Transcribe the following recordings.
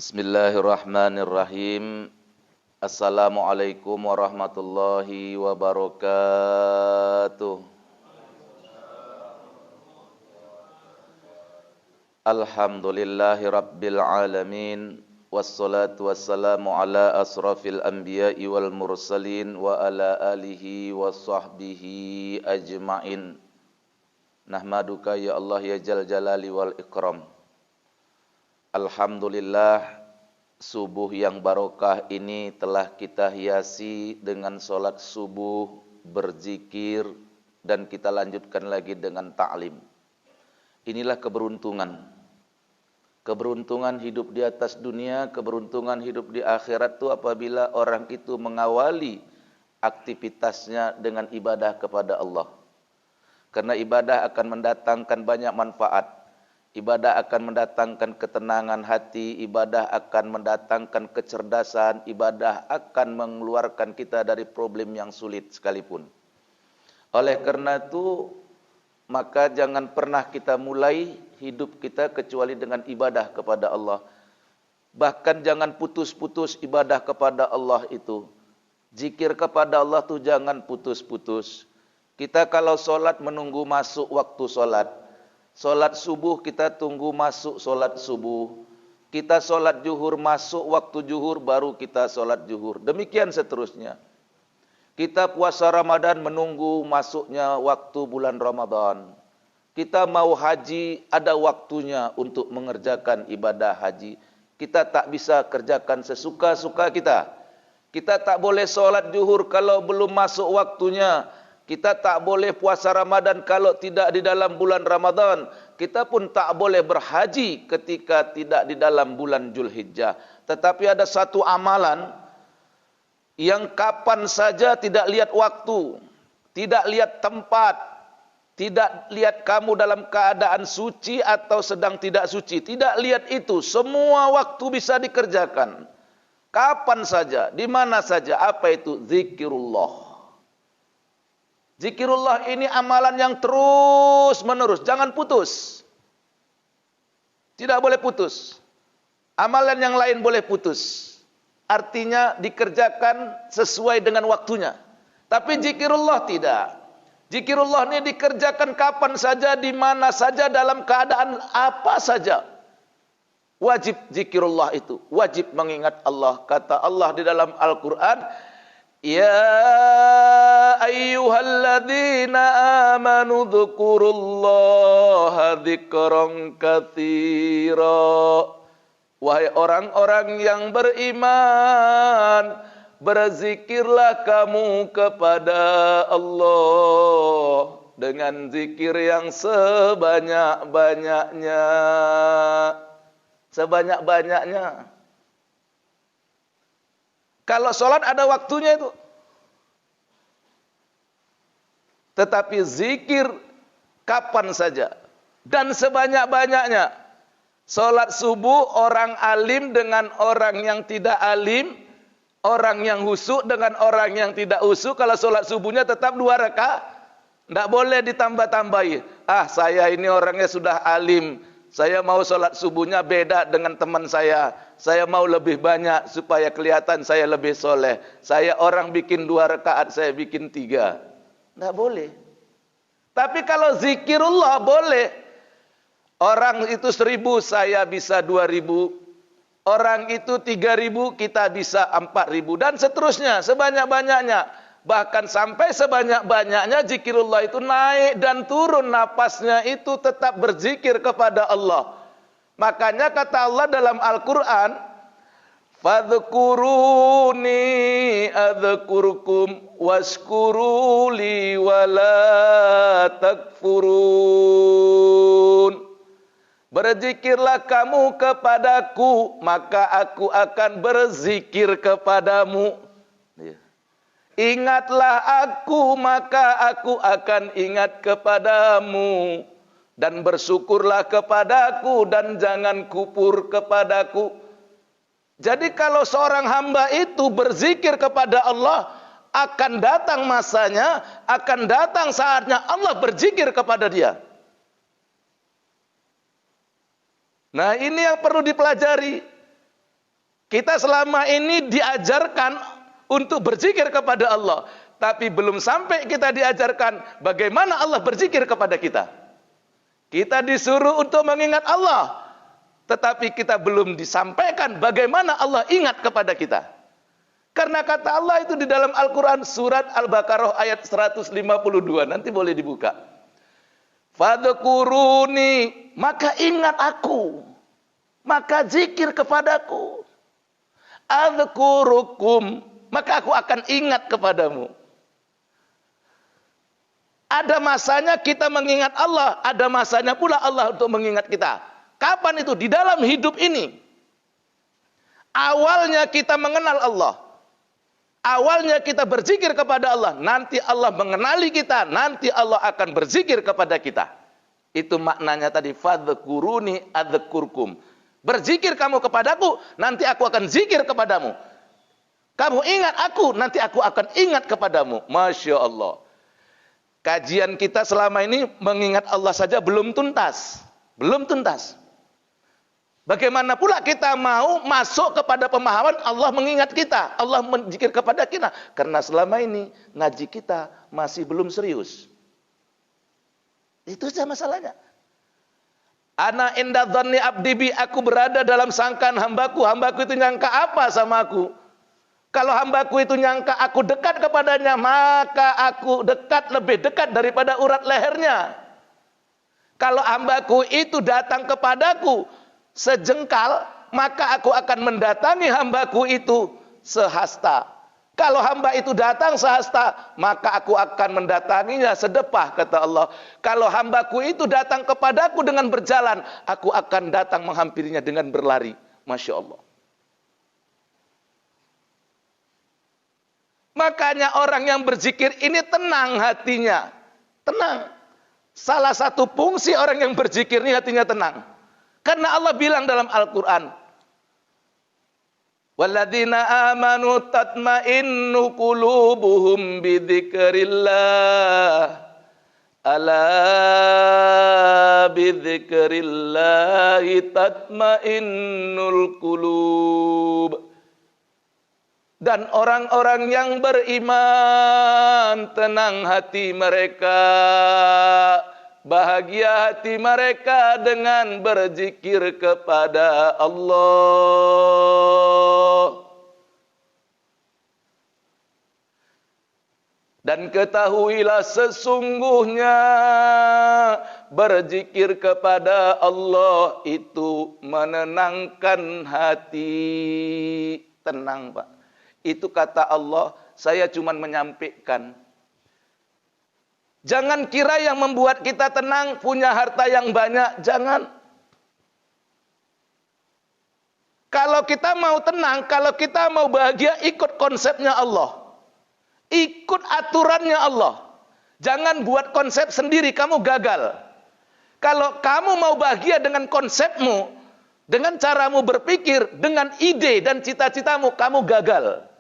Bismillahirrahmanirrahim. Assalamualaikum warahmatullahi wabarakatuh. Alhamdulillahi rabbil alamin. Wassalatu wassalamu ala asrafil anbiya'i wal mursalin wa ala alihi wa sahbihi ajma'in. Nahmaduka ya Allah ya jal jalali wal ikram. Alhamdulillah, subuh yang barokah ini telah kita hiasi dengan solat subuh, berzikir, dan kita lanjutkan lagi dengan ta'lim. Inilah keberuntungan. Keberuntungan hidup di atas dunia, keberuntungan hidup di akhirat itu apabila orang itu mengawali aktivitasnya dengan ibadah kepada Allah. Karena ibadah akan mendatangkan banyak manfaat. Ibadah akan mendatangkan ketenangan hati, ibadah akan mendatangkan kecerdasan, ibadah akan mengeluarkan kita dari problem yang sulit sekalipun. Oleh karena itu, maka jangan pernah kita mulai hidup kita kecuali dengan ibadah kepada Allah. Bahkan jangan putus-putus ibadah kepada Allah itu. Zikir kepada Allah itu jangan putus-putus. Kita kalau solat menunggu masuk waktu solat. Solat subuh kita tunggu masuk solat subuh. Kita solat zuhur masuk waktu zuhur baru kita solat zuhur. Demikian seterusnya. Kita puasa Ramadan menunggu masuknya waktu bulan Ramadan. Kita mau haji ada waktunya untuk mengerjakan ibadah haji. Kita tak bisa kerjakan sesuka-suka kita. Kita tak boleh solat zuhur kalau belum masuk waktunya. Kita tak boleh puasa Ramadan kalau tidak di dalam bulan Ramadan. Kita pun tak boleh berhaji ketika tidak di dalam bulan Zulhijjah. Tetapi ada satu amalan yang kapan saja tidak lihat waktu, tidak lihat tempat, tidak lihat kamu dalam keadaan suci atau sedang tidak suci. Tidak lihat itu, semua waktu bisa dikerjakan. Kapan saja, di mana saja, apa itu? Zikirullah. Zikirullah ini amalan yang terus menerus, jangan putus. Tidak boleh putus. Amalan yang lain boleh putus. Artinya dikerjakan sesuai dengan waktunya. Tapi zikirullah tidak. Zikirullah ini dikerjakan kapan saja, di mana saja, dalam keadaan apa saja. Wajib zikirullah itu, wajib mengingat Allah. Kata Allah di dalam Al-Quran, Ya ayyuhalladzina amanu dzkurullaha dzikran katsira. Wahai orang-orang yang beriman, berzikirlah kamu kepada Allah dengan zikir yang sebanyak-banyaknya. Sebanyak-banyaknya. Kalau sholat ada waktunya itu. Tetapi zikir kapan saja. Dan sebanyak-banyaknya. Sholat subuh orang alim dengan orang yang tidak alim. Orang yang husuk dengan orang yang tidak husuk. Kalau sholat subuhnya tetap 2 rakaat. Tidak boleh ditambah-tambahi. Saya ini orangnya sudah alim. Saya mau sholat subuhnya beda dengan teman saya. Saya mau lebih banyak supaya kelihatan saya lebih soleh. Saya orang bikin 2 rakaat, saya bikin 3. Tidak boleh. Tapi kalau zikirullah boleh. Orang itu 1000, saya bisa 2000. Orang itu 3000, kita bisa 4000. Dan seterusnya, sebanyak-banyaknya. Bahkan sampai sebanyak-banyaknya zikirullah itu naik dan turun napasnya itu tetap berzikir kepada Allah. Makanya kata Allah dalam Al-Quran, Fadhkuruni adzkurkum washkuruli wala takfurun. Berzikirlah kamu kepadaku, maka aku akan berzikir kepadamu. Ingatlah aku, maka aku akan ingat kepadamu. Dan bersyukurlah kepadaku, dan jangan kufur kepadaku. Jadi kalau seorang hamba itu berzikir kepada Allah, akan datang masanya, akan datang saatnya Allah berzikir kepada dia. Nah, ini yang perlu dipelajari. Kita selama ini diajarkan untuk berzikir kepada Allah, tapi belum sampai kita diajarkan bagaimana Allah berzikir kepada kita. Kita disuruh untuk mengingat Allah, tetapi kita belum disampaikan bagaimana Allah ingat kepada kita. Karena kata Allah itu di dalam Al-Quran surat Al-Baqarah ayat 152. Nanti boleh dibuka. Fadhkuruni, maka ingat aku, maka zikir kepadaku. Adzkurukum, maka aku akan ingat kepadamu. Ada masanya kita mengingat Allah, ada masanya pula Allah untuk mengingat kita. Kapan itu? Di dalam hidup ini. Awalnya kita mengenal Allah. Awalnya kita berzikir kepada Allah. Nanti Allah mengenali kita. Nanti Allah akan berzikir kepada kita. Itu maknanya tadi. Fadhkuruni adzkurkum. Berzikir kamu kepadaku, nanti aku akan zikir kepadamu. Kamu ingat aku, nanti aku akan ingat kepadamu. Masya Allah. Kajian kita selama ini mengingat Allah saja belum tuntas. Belum tuntas. Bagaimana pula kita mau masuk kepada pemahaman Allah mengingat kita, Allah berzikir kepada kita. Karena selama ini ngaji kita masih belum serius. Itu saja masalahnya. Ana inda dhanni abdi bi, aku berada dalam sangkaan hambaku. Hambaku itu nyangka apa sama aku? Kalau hambaku itu nyangka aku dekat kepadanya, maka aku dekat, lebih dekat daripada urat lehernya. Kalau hambaku itu datang kepadaku sejengkal, maka aku akan mendatangi hambaku itu sehasta. Kalau hamba itu datang sehasta, maka aku akan mendatanginya sedepah, kata Allah. Kalau hambaku itu datang kepadaku dengan berjalan, aku akan datang menghampirinya dengan berlari. Masya Allah. Makanya orang yang berzikir ini tenang hatinya. Tenang. Salah satu fungsi orang yang berzikir ini hatinya tenang. Karena Allah bilang dalam Al-Quran, walladzina amanu tatma'innu qulubuhum bidzikrillah. Ala bidzikrillahi tatma'innul qulub. Dan orang-orang yang beriman, tenang hati mereka, bahagia hati mereka dengan berzikir kepada Allah. Dan ketahuilah sesungguhnya berzikir kepada Allah itu menenangkan hati. Tenang, Pak. Itu kata Allah, saya cuma menyampaikan. Jangan kira yang membuat kita tenang punya harta yang banyak, jangan. Kalau kita mau tenang, kalau kita mau bahagia, ikut konsepnya Allah. Ikut aturannya Allah. Jangan buat konsep sendiri, kamu gagal. Kalau kamu mau bahagia dengan konsepmu, dengan caramu berpikir, dengan ide dan cita-citamu, kamu gagal.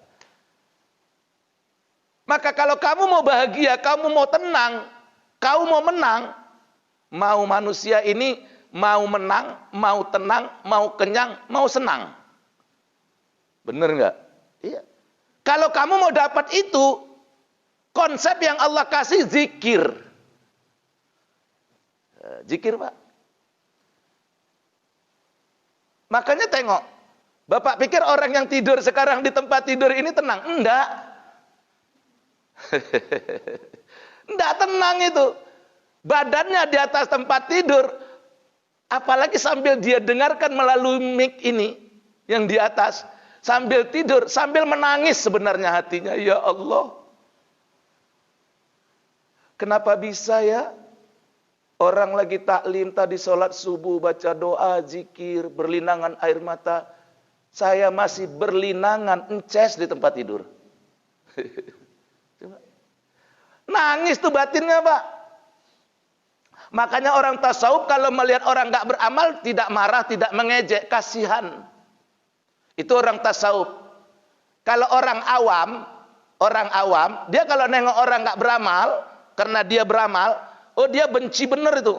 Maka kalau kamu mau bahagia, kamu mau tenang, kamu mau menang, mau manusia ini mau menang, mau tenang, mau kenyang, mau senang. Benar enggak? Iya. Kalau kamu mau dapat itu, konsep yang Allah kasih zikir. Zikir, Pak. Makanya tengok, Bapak pikir orang yang tidur sekarang di tempat tidur ini tenang? Enggak. Enggak tenang itu. Badannya di atas tempat tidur. Apalagi sambil dia dengarkan melalui mic ini yang di atas, sambil tidur, sambil menangis sebenarnya hatinya. Ya Allah, kenapa bisa ya? Orang lagi taklim tadi sholat subuh, baca doa, zikir, berlinangan air mata. Saya masih berlinangan, ences di tempat tidur. Nangis tuh batinnya, Pak. Makanya orang tasawuf kalau melihat orang nggak beramal, tidak marah, tidak mengejek, kasihan. Itu orang tasawuf. Kalau orang awam, dia kalau nengok orang nggak beramal, karena dia beramal, oh dia benci bener itu.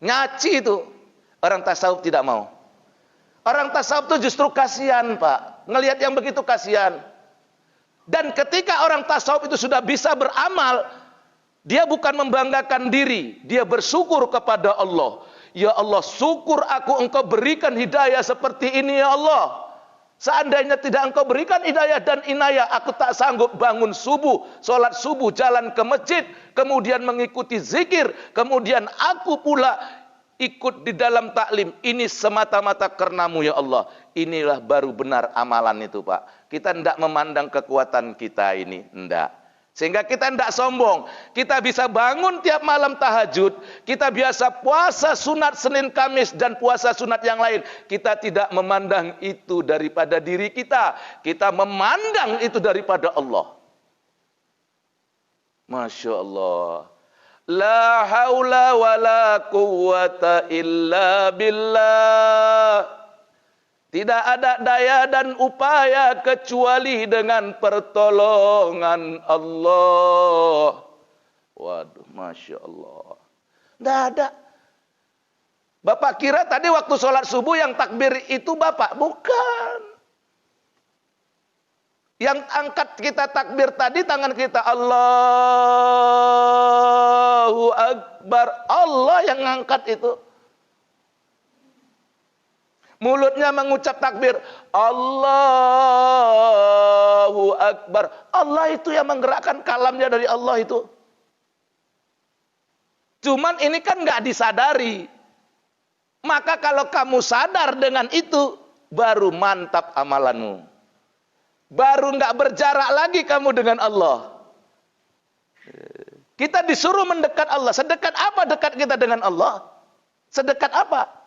Nyaci itu. Orang tasawuf tidak mau. Orang tasawuf itu justru kasihan, Pak. Ngelihat yang begitu kasihan. Dan ketika orang tasawuf itu sudah bisa beramal, dia bukan membanggakan diri, dia bersyukur kepada Allah. Ya Allah, syukur aku engkau berikan hidayah seperti ini ya Allah. Seandainya tidak engkau berikan hidayah dan inayah, aku tak sanggup bangun subuh, sholat subuh, jalan ke masjid, kemudian mengikuti zikir, kemudian aku pula ikut di dalam taklim. Ini semata-mata karenamu ya Allah. Inilah baru benar amalan itu, Pak. Kita tidak memandang kekuatan kita ini, tidak. Sehingga kita tidak sombong. Kita bisa bangun tiap malam tahajud. Kita biasa puasa sunat Senin Kamis dan puasa sunat yang lain. Kita tidak memandang itu daripada diri kita. Kita memandang itu daripada Allah. Masya Allah. La haula wa la quwwata illa billah. Tidak ada daya dan upaya kecuali dengan pertolongan Allah. Waduh, Masya Allah. Tidak ada. Bapak kira tadi waktu sholat subuh yang takbir itu Bapak? Bukan. Yang angkat kita takbir tadi tangan kita. Allahu Akbar. Allah yang angkat itu. Mulutnya mengucap takbir. Allahu Akbar. Allah itu yang menggerakkan kalamnya dari Allah itu. Cuman ini kan nggak disadari. Maka kalau kamu sadar dengan itu, baru mantap amalanmu. Baru nggak berjarak lagi kamu dengan Allah. Kita disuruh mendekat Allah. Sedekat apa dekat kita dengan Allah? Sedekat apa?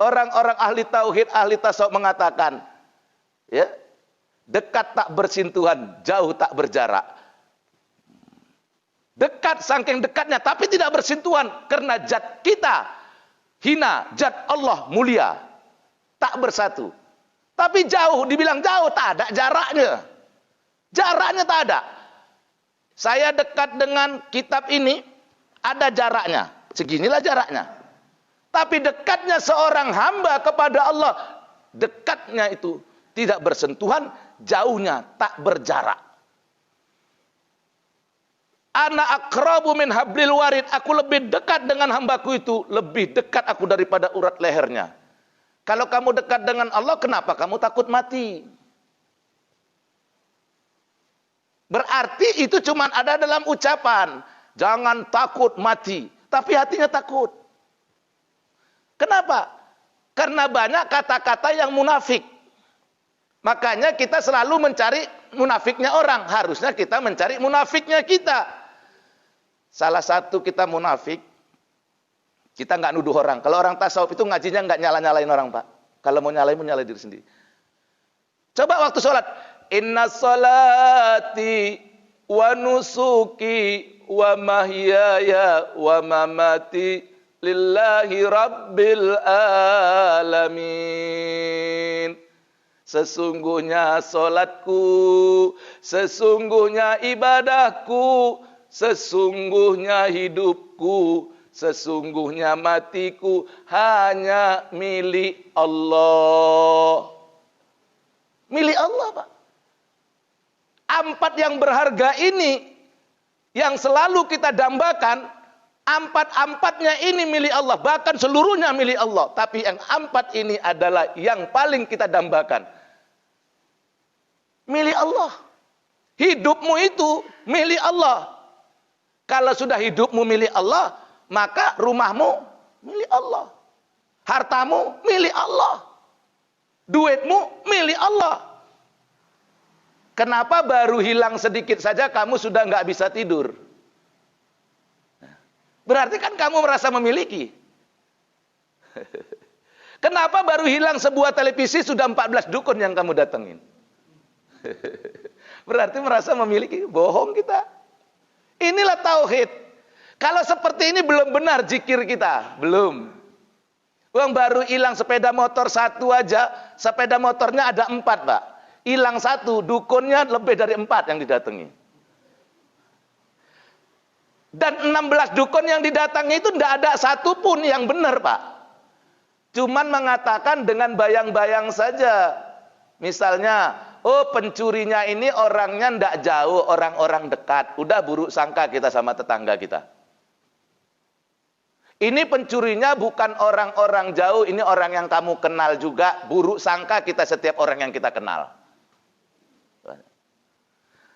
Orang-orang ahli tauhid, ahli tasawuf mengatakan, ya, dekat tak bersentuhan, jauh tak berjarak. Dekat saking dekatnya, tapi tidak bersentuhan karena zat kita hina, zat Allah mulia, tak bersatu. Tapi jauh, dibilang jauh, tak ada jaraknya. Jaraknya tak ada. Saya dekat dengan kitab ini, ada jaraknya. Seginilah jaraknya. Tapi dekatnya seorang hamba kepada Allah, dekatnya itu tidak bersentuhan, jauhnya tak berjarak. Ana aqrabu min hablil warid, aku lebih dekat dengan hambaku itu, lebih dekat aku daripada urat lehernya. Kalau kamu dekat dengan Allah, kenapa kamu takut mati? Berarti itu cuma ada dalam ucapan, jangan takut mati, tapi hatinya takut. Kenapa? Karena banyak kata-kata yang munafik. Makanya kita selalu mencari munafiknya orang. Harusnya kita mencari munafiknya kita. Salah satu kita munafik, kita nggak nuduh orang. Kalau orang tasawuf itu ngajinya nggak nyala-nyalain orang, Pak. Kalau mau nyalain diri sendiri. Coba waktu sholat. Inna sholati wa nusuki wa mahyaya wa mamati lillahi rabbil alamin. Sesungguhnya solatku, sesungguhnya ibadahku, sesungguhnya hidupku, sesungguhnya matiku hanya milik Allah. Milik Allah, Pak. Empat yang berharga ini yang selalu kita dambakan, empat-empatnya ini milik Allah, bahkan seluruhnya milik Allah. Tapi yang empat ini adalah yang paling kita dambakan. Milik Allah. Hidupmu itu milik Allah. Kalau sudah hidupmu milik Allah, maka rumahmu milik Allah. Hartamu milik Allah. Duitmu milik Allah. Kenapa baru hilang sedikit saja kamu sudah nggak bisa tidur? Berarti kan kamu merasa memiliki. Kenapa baru hilang sebuah televisi sudah 14 dukun yang kamu datengin? Berarti merasa memiliki. Bohong kita. Inilah tauhid. Kalau seperti ini belum benar zikir kita. Belum. Uang baru hilang sepeda motor satu aja. Sepeda motornya ada 4, Pak. Hilang satu, dukunnya lebih dari 4 yang didatangi. Dan 16 dukun yang didatangi itu tidak ada satu pun yang benar, Pak. Cuman mengatakan dengan bayang-bayang saja. Misalnya, oh pencurinya ini orangnya ndak jauh, orang-orang dekat. Udah buruk sangka kita sama tetangga kita. Ini pencurinya bukan orang-orang jauh, ini orang yang kamu kenal juga. Buruk sangka kita setiap orang yang kita kenal.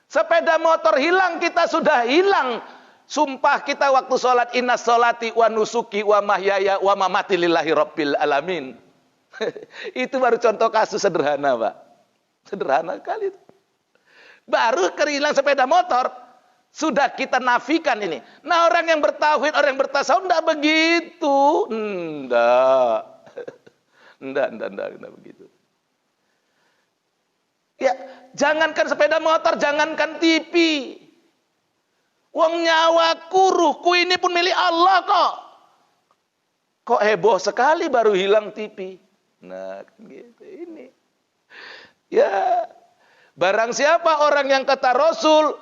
Sepeda motor hilang, kita sudah hilang. Sumpah kita waktu sholat, inna sholati wa nusuki wa mahyaya wa mamati lillahi rabbil alamin. Itu baru contoh kasus sederhana, Pak. Sederhana kali itu. Baru kehilang sepeda motor, sudah kita nafikan ini. Nah, orang yang bertauhid, orang yang bertasawuf enggak begitu. Enggak begitu. Ya, jangankan sepeda motor, jangankan TV. Wong nyawaku, ruhku ini pun milik Allah kok. Kok heboh sekali baru hilang TV. Nah, gitu ini. Ya, barang siapa orang yang kata Rasul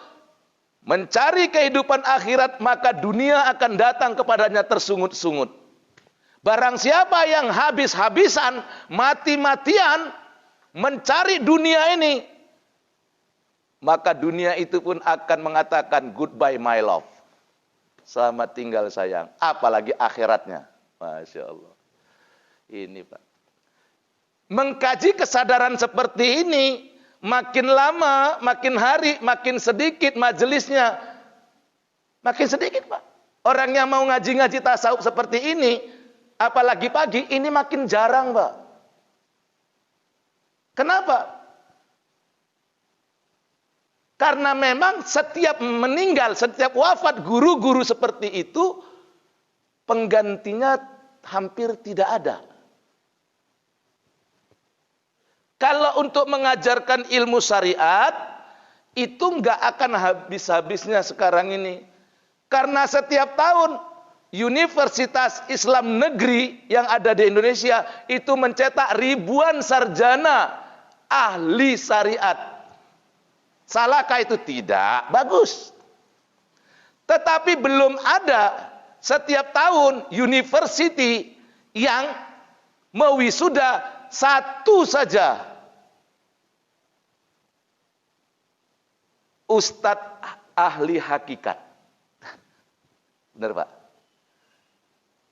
mencari kehidupan akhirat, maka dunia akan datang kepadanya tersungut-sungut. Barang siapa yang habis-habisan, mati-matian mencari dunia ini, maka dunia itu pun akan mengatakan goodbye my love. Selamat tinggal sayang. Apalagi akhiratnya. Masya Allah. Ini Pak. Mengkaji kesadaran seperti ini, makin lama, makin hari, makin sedikit majelisnya. Makin sedikit Pak. Orang yang mau ngaji-ngaji tasawuf seperti ini, apalagi pagi, ini makin jarang Pak. Kenapa? Karena memang setiap meninggal, setiap wafat guru-guru seperti itu, penggantinya hampir tidak ada. Kalau untuk mengajarkan ilmu syariat, itu nggak akan habis-habisnya sekarang ini. Karena setiap tahun, Universitas Islam Negeri yang ada di Indonesia, itu mencetak ribuan sarjana ahli syariat. Salahkah itu? Tidak. Bagus. Tetapi belum ada setiap tahun university yang mewisuda satu saja ustadz ahli hakikat. Benar Pak?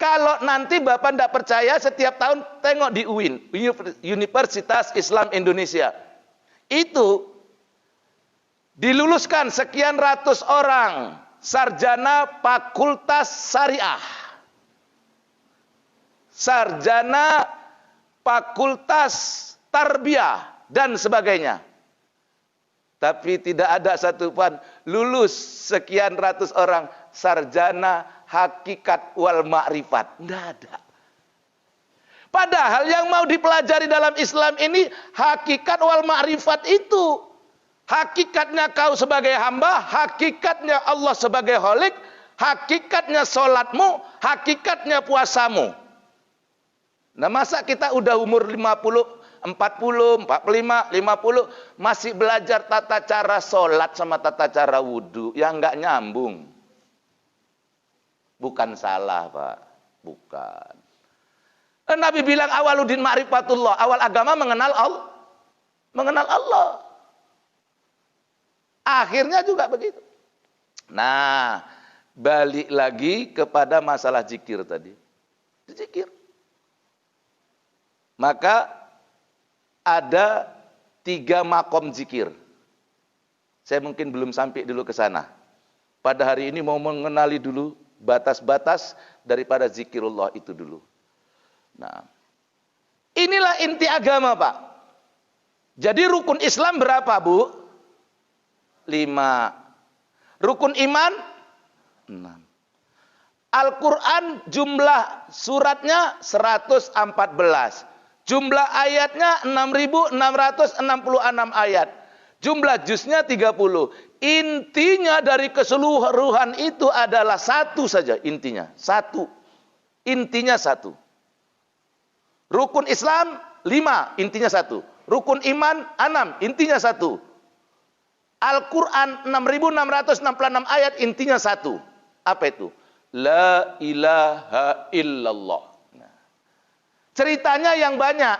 Kalau nanti Bapak tidak percaya, setiap tahun tengok di UIN, Universitas Islam Indonesia. Itu diluluskan sekian ratus orang sarjana fakultas syariah, sarjana fakultas tarbiyah dan sebagainya. Tapi tidak ada satupun lulus sekian ratus orang sarjana hakikat wal ma'rifat. Tidak ada. Padahal yang mau dipelajari dalam Islam ini hakikat wal ma'rifat itu. Hakikatnya kau sebagai hamba, hakikatnya Allah sebagai Khalik, hakikatnya sholatmu, hakikatnya puasamu. Nah masa kita udah umur 50, 40, 45, 50 masih belajar tata cara sholat sama tata cara wudhu yang nggak nyambung. Bukan salah Pak, bukan. Nabi bilang awaludin ma'rifatullah, awal agama mengenal Allah. Mengenal Allah. Akhirnya juga begitu. Nah, balik lagi kepada masalah zikir tadi. Zikir. Maka ada 3 makom zikir. Saya mungkin belum sampai dulu ke sana. Pada hari ini mau mengenali dulu batas-batas daripada zikirullah itu dulu. Nah, inilah inti agama Pak. Jadi rukun Islam berapa Bu? 5. Rukun iman 6. Al-Quran jumlah suratnya 114. Jumlah ayatnya 6.666 ayat. Jumlah juznya 30. Intinya dari keseluruhan itu adalah satu saja intinya. Satu. Intinya satu. Rukun Islam 5, intinya satu. Rukun iman 6, intinya satu. Al-Quran 6.666 ayat, intinya satu. Apa itu? La ilaha illallah. Nah. Ceritanya yang banyak,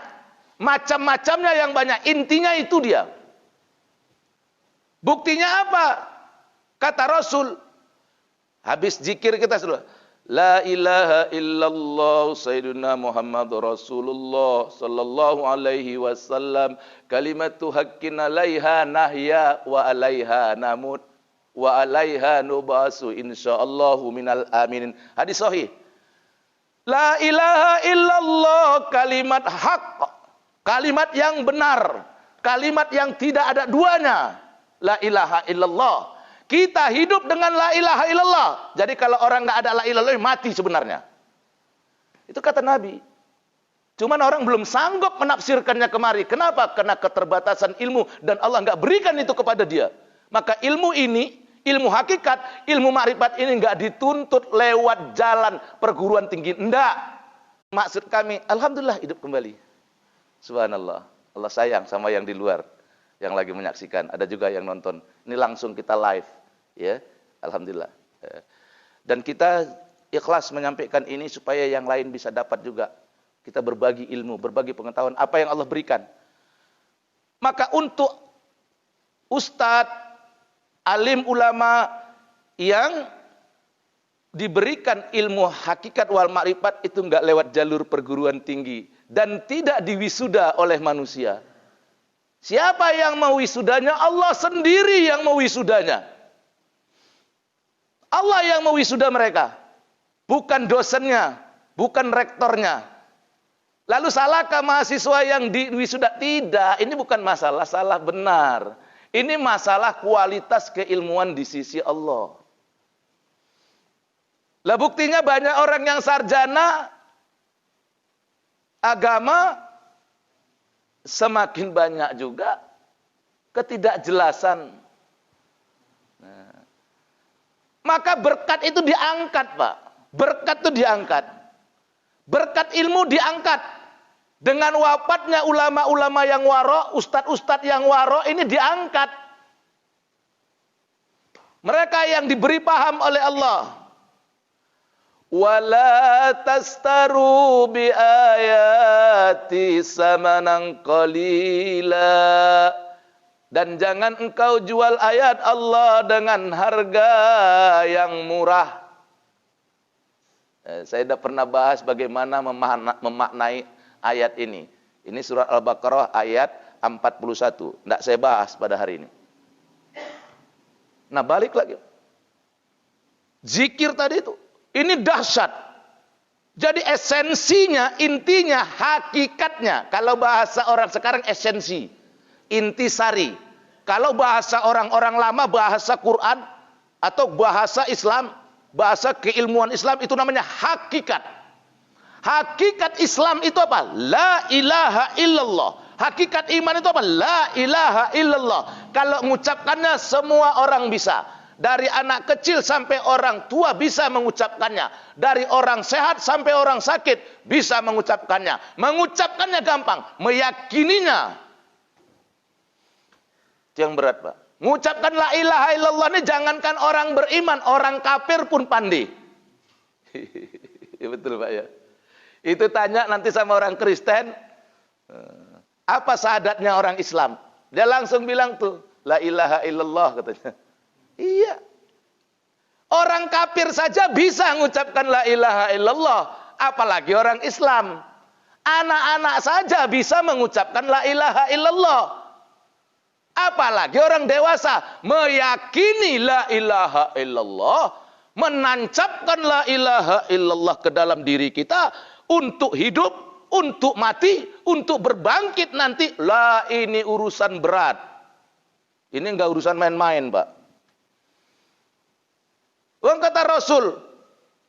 macam-macamnya yang banyak, intinya itu dia. Buktinya apa? Kata Rasul, habis zikir kita sudah, la ilaha illallah sayyiduna Muhammad Rasulullah sallallahu alaihi wasallam, kalimatu haqqin alaiha nahya wa alaiha namut wa alaiha nubasu insyaallahu minal aminin. Hadis sahih. La ilaha illallah, kalimat hak, kalimat yang benar, kalimat yang tidak ada duanya. La ilaha illallah. Kita hidup dengan la ilaha illallah. Jadi kalau orang nggak ada la ilaha illallah, mati sebenarnya. Itu kata Nabi. Cuman orang belum sanggup menafsirkannya kemari. Kenapa? Karena keterbatasan ilmu dan Allah nggak berikan itu kepada dia. Maka ilmu ini, ilmu hakikat, ilmu makrifat ini nggak dituntut lewat jalan perguruan tinggi. Enggak. Maksud kami, alhamdulillah hidup kembali. Subhanallah. Allah sayang sama yang di luar, yang lagi menyaksikan. Ada juga yang nonton. Ini langsung kita live, ya. Alhamdulillah. Dan kita ikhlas menyampaikan ini supaya yang lain bisa dapat juga. Kita berbagi ilmu, berbagi pengetahuan apa yang Allah berikan. Maka untuk ustadz, alim ulama yang diberikan ilmu hakikat wal makrifat itu enggak lewat jalur perguruan tinggi dan tidak diwisuda oleh manusia. Siapa yang mau wisudanya? Allah sendiri yang mau wisudanya. Allah yang mau wisuda mereka. Bukan dosennya, bukan rektornya. Lalu salahkah mahasiswa yang diwisuda? Tidak, ini bukan masalah salah benar. Ini masalah kualitas keilmuan di sisi Allah. Lah buktinya banyak orang yang sarjana agama, semakin banyak juga ketidakjelasan. Nah, maka berkat itu diangkat, Pak. Berkat itu diangkat. Berkat ilmu diangkat. Dengan wafatnya ulama-ulama yang waro, ustadz-ustadz yang waro ini diangkat. Mereka yang diberi paham oleh Allah. Wala tastaru bi ayati samanan qalila. Dan jangan engkau jual ayat Allah dengan harga yang murah. Saya sudah pernah bahas bagaimana memaknai ayat ini. Ini surat Al-Baqarah ayat 41. Tidak saya bahas pada hari ini. Nah balik lagi. Zikir tadi itu. Ini dahsyat. Jadi esensinya, intinya, hakikatnya. Kalau bahasa orang sekarang esensi. Intisari. Kalau bahasa orang-orang lama, bahasa Quran. Atau bahasa Islam. Bahasa keilmuan Islam itu namanya hakikat. Hakikat Islam itu apa? La ilaha illallah. Hakikat iman itu apa? La ilaha illallah. Kalau mengucapkannya semua orang bisa. Dari anak kecil sampai orang tua bisa mengucapkannya. Dari orang sehat sampai orang sakit bisa mengucapkannya. Mengucapkannya gampang. Meyakininya itu yang berat, Pak. Mengucapkan la ilaha illallah ini jangankan orang beriman, orang kafir pun pandai. Betul, Pak ya. Itu tanya nanti sama orang Kristen, apa syahadatnya orang Islam? Dia langsung bilang tuh, la ilaha illallah katanya. Iya. Orang kafir saja bisa mengucapkan la ilaha illallah, apalagi orang Islam. Anak-anak saja bisa mengucapkan la ilaha illallah. Apalagi orang dewasa meyakini la ilaha illallah, menancapkan la ilaha illallah ke dalam diri kita untuk hidup, untuk mati, untuk berbangkit nanti. La ini urusan berat. Ini enggak urusan main-main, Pak. Wong kata Rasul,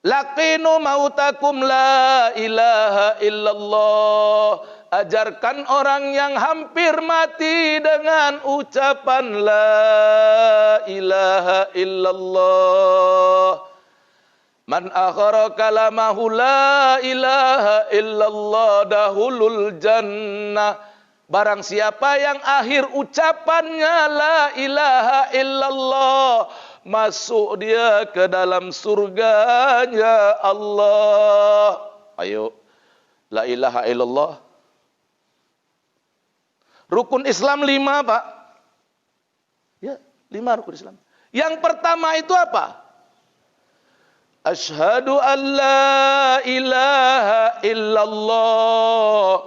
laqinu mautakum la ilaha illallah. Ajarkan orang yang hampir mati dengan ucapan la ilaha illallah. Man akhara kalamahu la ilaha illallah dahulul jannah. Barang siapa yang akhir ucapannya la ilaha illallah, masuk dia ke dalam surganya Allah. Ayo. La ilaha illallah. Rukun Islam 5, Pak. Ya, 5 rukun Islam. Yang pertama itu apa? Asyhadu an la ilaha illallah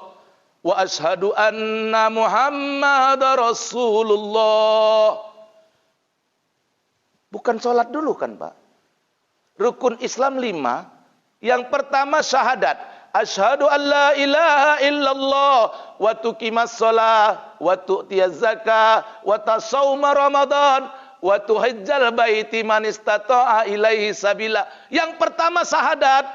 wa asyhadu anna Muhammadar Rasulullah. Bukan sholat dulu kan, Pak? Rukun Islam 5. Yang pertama syahadat. Asyhadu an la ilaha illallah wa tuqimas shalah wa tu'tiyaz zakah wa tasawma Ramadan wa tuhajjal baiti man istata'a ilaihi sabila. Yang pertama syahadat.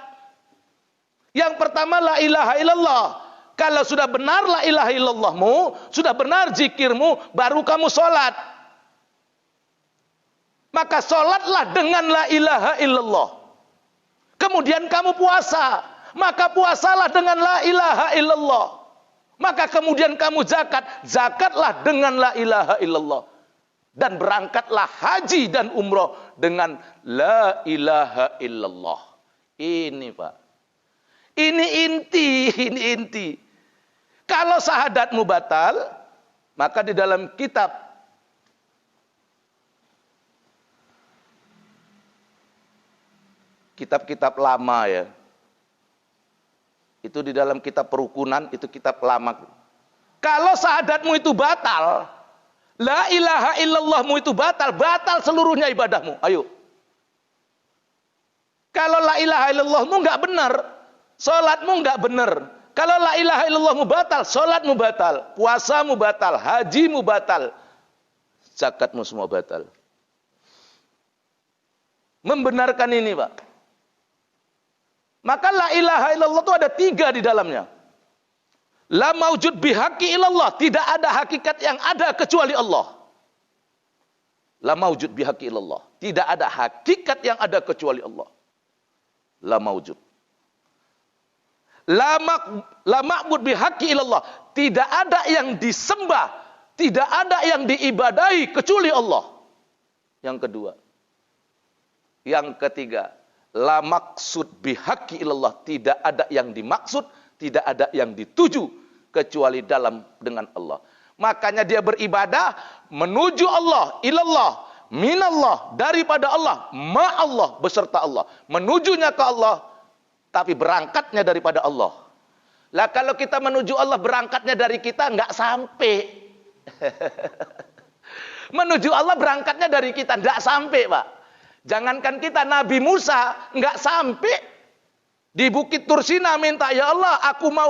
Yang pertama la ilaha illallah. Kalau sudah benar la ilaha illallahmu, sudah benar zikirmu, baru kamu sholat. Maka sholatlah dengan la ilaha illallah. Kemudian kamu puasa, maka puasalah dengan la ilaha illallah. Maka kemudian kamu zakat, zakatlah dengan la ilaha illallah. Dan berangkatlah haji dan umroh dengan la ilaha illallah. Ini, Pak. Ini inti. Kalau syahadatmu batal, maka di dalam kitab-kitab lama ya. Itu di dalam kitab perukunan, itu kitab lama. Kalau syahadatmu itu batal, la ilaha illallahmu itu batal seluruhnya ibadahmu. Ayo. Kalau la ilaha illallahmu enggak benar, salatmu enggak benar. Kalau la ilaha illallahmu batal, salatmu batal, puasamu batal, hajimu batal, zakatmu semua batal. Membenarkan ini, Pak. Maka la ilaha illallah itu ada 3 di dalamnya. La maujud bihaqi illallah. Tidak ada hakikat yang ada kecuali Allah. La maujud bihaqi illallah. Tidak ada hakikat yang ada kecuali Allah. La maujud. La ma'bud bihaqi illallah. Tidak ada yang disembah. Tidak ada yang diibadahi kecuali Allah. Yang kedua. Yang ketiga. La maksud bihaqi illallah. Tidak ada yang dimaksud. Tidak ada yang dituju kecuali dengan Allah. Makanya dia beribadah menuju Allah, ilallah, minallah, daripada Allah, ma'allah, beserta Allah. Menujunya ke Allah, tapi berangkatnya daripada Allah. Lah kalau kita menuju Allah berangkatnya dari kita, nggak sampai. Menuju Allah berangkatnya dari kita, nggak sampai, Pak. Jangankan kita, Nabi Musa nggak sampai di Bukit Tursina minta, ya Allah, aku mau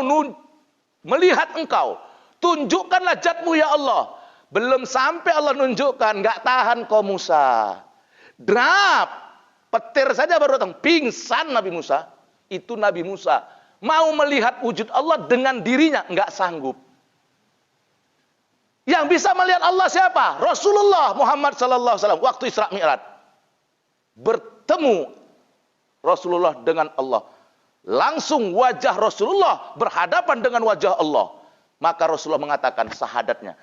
melihat engkau. Tunjukkanlah zatmu ya Allah. Belum sampai Allah nunjukkan, nggak tahan kau Musa. Drap, petir saja baru datang, pingsan Nabi Musa. Itu Nabi Musa mau melihat wujud Allah dengan dirinya, nggak sanggup. Yang bisa melihat Allah siapa? Rasulullah Muhammad sallallahu alaihi wasallam waktu Isra Mi'raj. Bertemu Rasulullah dengan Allah. Langsung wajah Rasulullah berhadapan dengan wajah Allah. Maka Rasulullah mengatakan syahadatnya.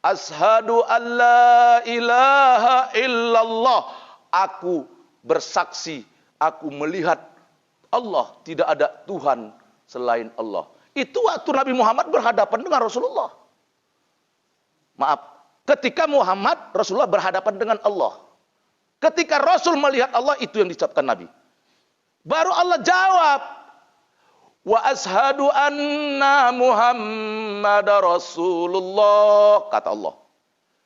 Asyhadu an la ilaha illallah. Aku bersaksi, aku melihat Allah, tidak ada Tuhan selain Allah. Itu waktu Nabi Muhammad berhadapan dengan Rasulullah. Maaf, ketika Rasulullah berhadapan dengan Allah. Ketika Rasul melihat Allah, itu yang diucapkan Nabi. Baru Allah jawab. Wa ashadu anna Muhammadar Rasulullah. Kata Allah.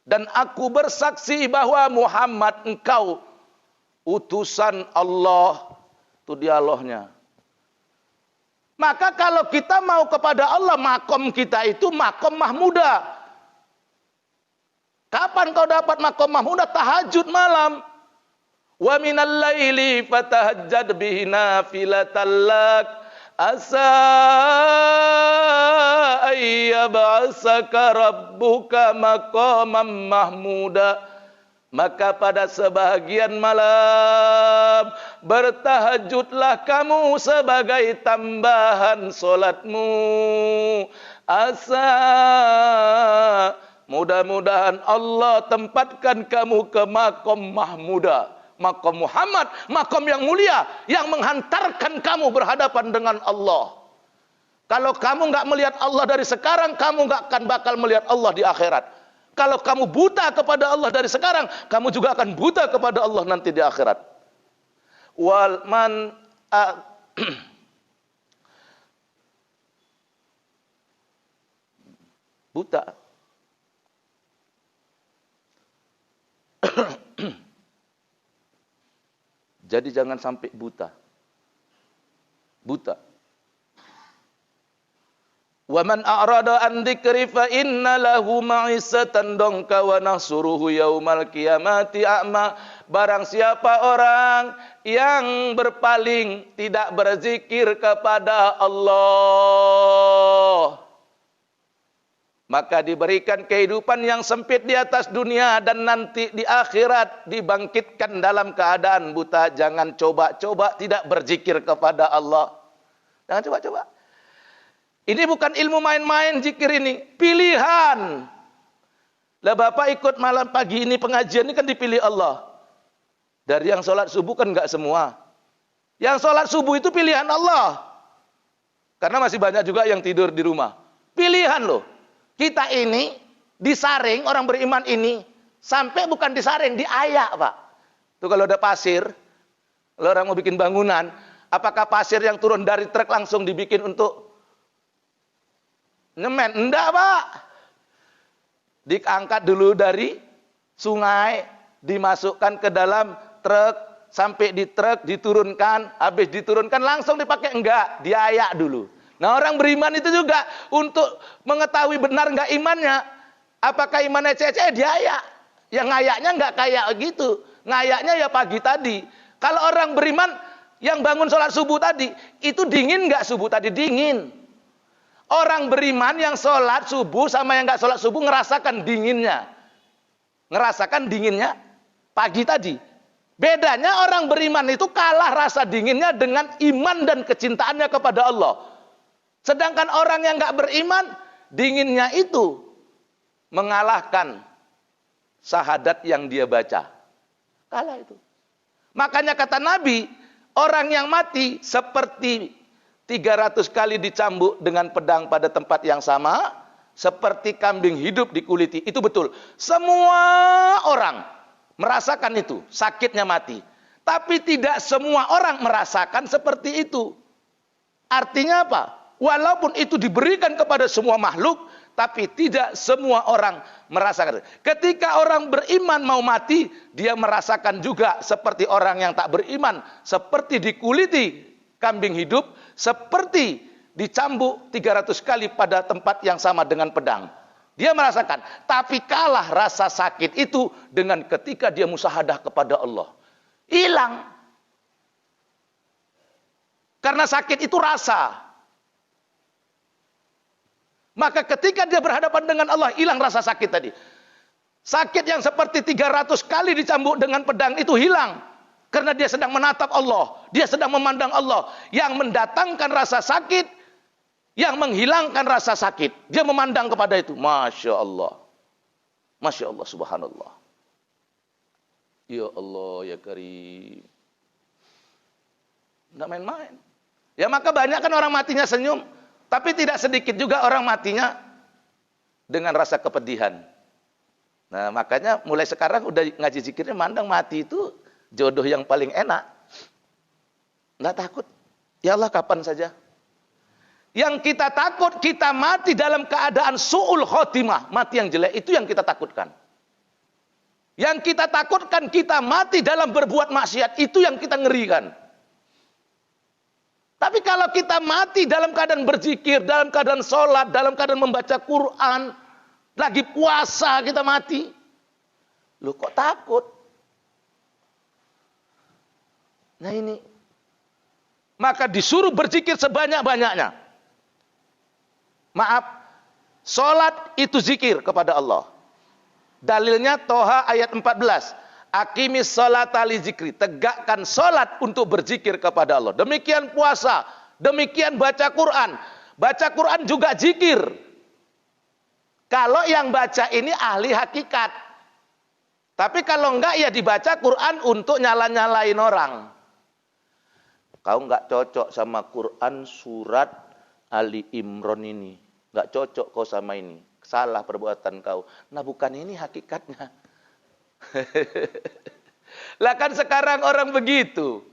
Dan aku bersaksi bahwa Muhammad engkau utusan Allah. Itu dialognya. Maka kalau kita mau kepada Allah, makom kita itu makom mahmudah. Kapan kau dapat makom mahmudah? Tahajud malam. Wa minal laili fatahajjad bihi nafilatan lak asa ayyab'asaka rabbuka maqaman mahmuda. Maka pada sebahagian malam bertahajudlah kamu sebagai tambahan solatmu. Asa, mudah-mudahan Allah tempatkan kamu ke maqam mahmuda. Maqam Muhammad, maqam yang mulia, yang menghantarkan kamu berhadapan dengan Allah. Kalau kamu nggak melihat Allah dari sekarang, kamu nggak akan bakal melihat Allah di akhirat. Kalau kamu buta kepada Allah dari sekarang, kamu juga akan buta kepada Allah nanti di akhirat. Wal man buta. Jadi jangan sampai buta. Buta. Wa man a'rada an dzikri fa inna lahu ma'isatan donka wa nahsuruhu yaumal qiyamati a'ma. Barang siapa orang yang berpaling, tidak berzikir kepada Allah, maka diberikan kehidupan yang sempit di atas dunia, dan nanti di akhirat dibangkitkan dalam keadaan buta. Jangan coba-coba tidak berzikir kepada Allah. Jangan coba-coba. Ini bukan ilmu main-main zikir ini. Pilihan. Lah Bapak ikut malam pagi ini pengajian ini kan dipilih Allah. Dari yang sholat subuh kan enggak semua. Yang sholat subuh itu pilihan Allah. Karena masih banyak juga yang tidur di rumah. Pilihan loh. Kita ini disaring, orang beriman ini. Sampai bukan disaring, diayak Pak. Tuh kalau ada pasir. Kalau orang mau bikin bangunan. Apakah pasir yang turun dari truk langsung dibikin untuk nyemen? Enggak Pak. Diangkat dulu dari sungai, dimasukkan ke dalam truk, sampai di truk diturunkan, habis diturunkan langsung dipakai? Enggak, diayak dulu. Nah orang beriman itu juga untuk mengetahui benar enggak imannya, apakah imannya cece, diayak. Yang ngayaknya enggak kayak gitu, ngayaknya ya pagi tadi. Kalau orang beriman yang bangun sholat subuh tadi, itu dingin enggak subuh tadi? Dingin. Orang beriman yang sholat subuh sama yang nggak sholat subuh ngerasakan dinginnya. Ngerasakan dinginnya pagi tadi. Bedanya orang beriman itu kalah rasa dinginnya dengan iman dan kecintaannya kepada Allah. Sedangkan orang yang nggak beriman, dinginnya itu mengalahkan syahadat yang dia baca. Kalah itu. Makanya kata Nabi, orang yang mati seperti 300 kali dicambuk dengan pedang pada tempat yang sama, seperti kambing hidup dikuliti. Itu betul. Semua orang merasakan itu, sakitnya mati. Tapi tidak semua orang merasakan seperti itu. Artinya apa? Walaupun itu diberikan kepada semua makhluk, tapi tidak semua orang merasakan. Ketika orang beriman mau mati, dia merasakan juga seperti orang yang tak beriman, seperti dikuliti kambing hidup, seperti dicambuk 300 kali pada tempat yang sama dengan pedang. Dia merasakan, tapi kalah rasa sakit itu dengan ketika dia musyahadah kepada Allah. Hilang. Karena sakit itu rasa. Maka ketika dia berhadapan dengan Allah, hilang rasa sakit tadi. Sakit yang seperti 300 kali dicambuk dengan pedang itu hilang. Karena dia sedang menatap Allah. Dia sedang memandang Allah. Yang mendatangkan rasa sakit. Yang menghilangkan rasa sakit. Dia memandang kepada itu. Masya Allah. Masya Allah, subhanallah. Ya Allah, ya Karim. Tidak main-main. Ya maka banyak kan orang matinya senyum. Tapi tidak sedikit juga orang matinya dengan rasa kepedihan. Nah makanya mulai sekarang udah ngaji zikirnya mandang mati itu jodoh yang paling enak. Nggak takut. Ya Allah kapan saja. Yang kita takut kita mati dalam keadaan su'ul khotimah. Mati yang jelek itu yang kita takutkan. Yang kita takutkan kita mati dalam berbuat maksiat. Itu yang kita ngerikan. Tapi kalau kita mati dalam keadaan berzikir, dalam keadaan sholat, dalam keadaan membaca Quran, lagi puasa kita mati. Loh kok takut? Nah ini. Maka disuruh berzikir sebanyak-banyaknya. Maaf. Sholat itu zikir kepada Allah. Dalilnya Toha ayat 14. Aqimis sholata li zikri. Tegakkan sholat untuk berzikir kepada Allah. Demikian puasa. Demikian baca Quran. Baca Quran juga zikir. Kalau yang baca ini ahli hakikat. Tapi kalau enggak ya dibaca Quran untuk nyala-nyalain orang. Kau enggak cocok sama Quran surat Ali Imron ini, nggak cocok kau sama ini, salah perbuatan kau. Nah bukan ini hakikatnya. Lah kan sekarang orang begitu.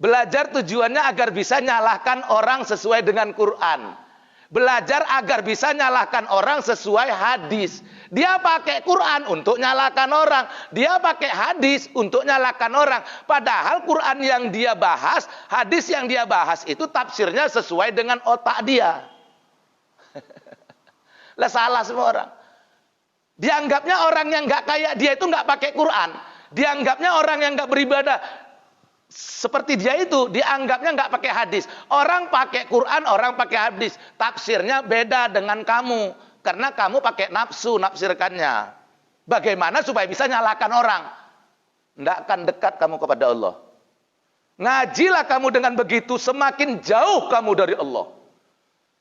Belajar tujuannya agar bisa nyalahkan orang sesuai dengan Quran. Belajar agar bisa nyalahkan orang sesuai hadis. Dia pakai Quran untuk nyalahkan orang. Dia pakai hadis untuk nyalahkan orang. Padahal Quran yang dia bahas, hadis yang dia bahas itu tafsirnya sesuai dengan otak dia. Lah salah semua orang. Dianggapnya orang yang nggak kayak dia itu nggak pakai Quran. Dianggapnya orang yang nggak beribadah seperti dia itu dianggapnya nggak pakai hadis. Orang pakai Quran, orang pakai hadis. Tafsirnya beda dengan kamu. Karena kamu pakai nafsu, nafsirkannya. Bagaimana supaya bisa nyalakan orang? Nggak akan dekat kamu kepada Allah. Ngajilah kamu dengan begitu, semakin jauh kamu dari Allah.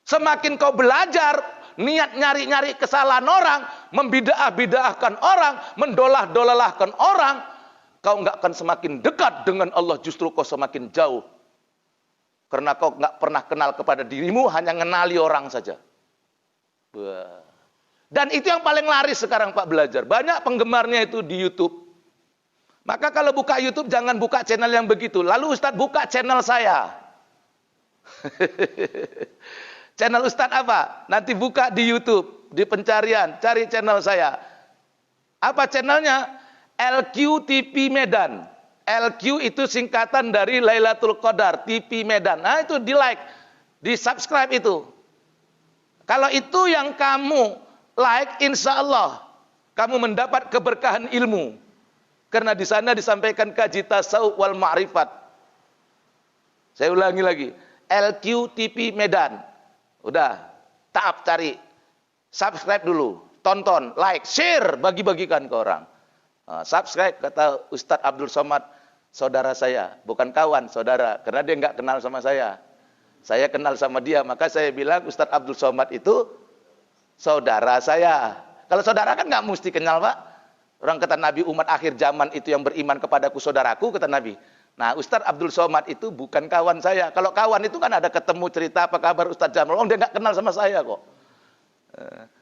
Semakin kau belajar, niat nyari-nyari kesalahan orang, membidah-bidahkan orang, mendolah-dolahkan orang, kau nggak akan semakin dekat dengan Allah, justru kau semakin jauh. Karena kau nggak pernah kenal kepada dirimu, hanya ngenali orang saja. Dan itu yang paling laris sekarang Pak belajar. Banyak penggemarnya itu di YouTube. Maka kalau buka YouTube jangan buka channel yang begitu. Lalu Ustadz buka channel saya. Channel Ustadz apa? Nanti buka di YouTube, di pencarian, cari channel saya. Apa channelnya? LQ TV Medan. LQ itu singkatan dari Lailatul Qadar, TV Medan. Nah itu di like, di subscribe itu. Kalau itu yang kamu like, insya Allah kamu mendapat keberkahan ilmu. Karena di sana disampaikan kaji tasawuf wal ma'rifat. Saya ulangi lagi, LQ TV Medan. Udah, taap cari, subscribe dulu, tonton, like, share, bagi-bagikan ke orang. Subscribe kata Ustadz Abdul Somad, saudara saya, bukan kawan, saudara, karena dia nggak kenal sama saya. Saya kenal sama dia, maka saya bilang Ustadz Abdul Somad itu saudara saya. Kalau saudara kan nggak mesti kenal Pak. Orang kata Nabi, umat akhir zaman itu yang beriman kepadaku saudaraku, kata Nabi. Nah Ustadz Abdul Somad itu bukan kawan saya. Kalau kawan itu kan ada ketemu cerita apa kabar Ustadz Jamal. Oh dia nggak kenal sama saya kok.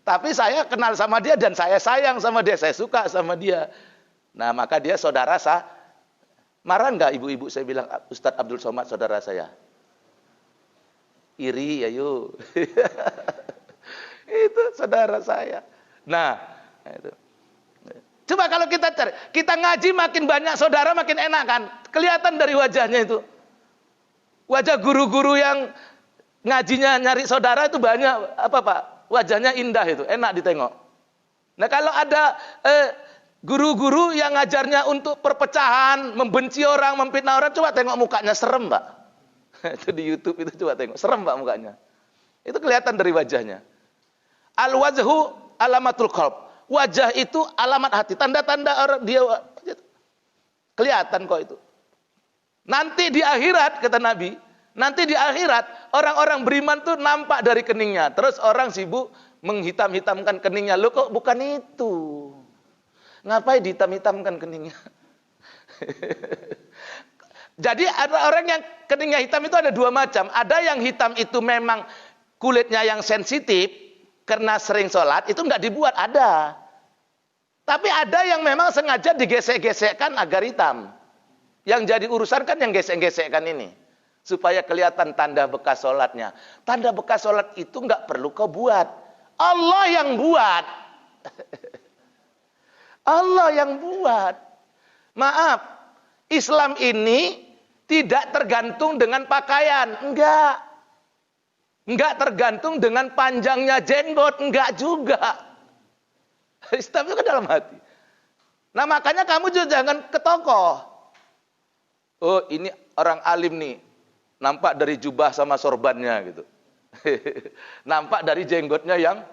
Tapi saya kenal sama dia dan saya sayang sama dia, saya suka sama dia. Nah maka dia saudara saya. Marah nggak ibu-ibu saya bilang Ustadz Abdul Somad saudara saya? Iri ya yuk. Itu saudara saya. Nah itu. Coba kalau kita cari, kita ngaji makin banyak saudara makin enak kan? Kelihatan dari wajahnya itu. Wajah guru-guru yang ngajinya nyari saudara itu banyak apa Pak? Wajahnya indah itu, enak ditengok. Nah kalau ada guru-guru yang ngajarnya untuk perpecahan, membenci orang, memfitnah orang, coba tengok mukanya serem Pak. Itu di YouTube itu coba tengok, serem Pak mukanya. Itu kelihatan dari wajahnya. Al-wajhu alamatul qalb. Wajah itu alamat hati, tanda-tanda orang dia kelihatan kok itu. Nanti di akhirat kata Nabi, nanti di akhirat orang-orang beriman tuh nampak dari keningnya. Terus orang sibuk menghitam-hitamkan keningnya. Loh kok bukan itu? Ngapain dihitam-hitamkan keningnya? Jadi ada orang yang keningnya hitam itu ada dua macam. Ada yang hitam itu memang kulitnya yang sensitif, karena sering sholat, itu nggak dibuat, ada. Tapi ada yang memang sengaja digesek-gesekkan agar hitam. Yang jadi urusan kan yang gesek-gesekkan ini. Supaya kelihatan tanda bekas sholatnya. Tanda bekas sholat itu nggak perlu kau buat. Allah yang buat. Allah yang buat. Maaf, Islam ini tidak tergantung dengan pakaian. Enggak. Enggak tergantung dengan panjangnya jenggot, enggak juga. Islam itu kan dalam hati. Nah makanya kamu juga jangan ke toko. Oh ini orang alim nih, nampak dari jubah sama sorbannya gitu. Nampak dari jenggotnya yang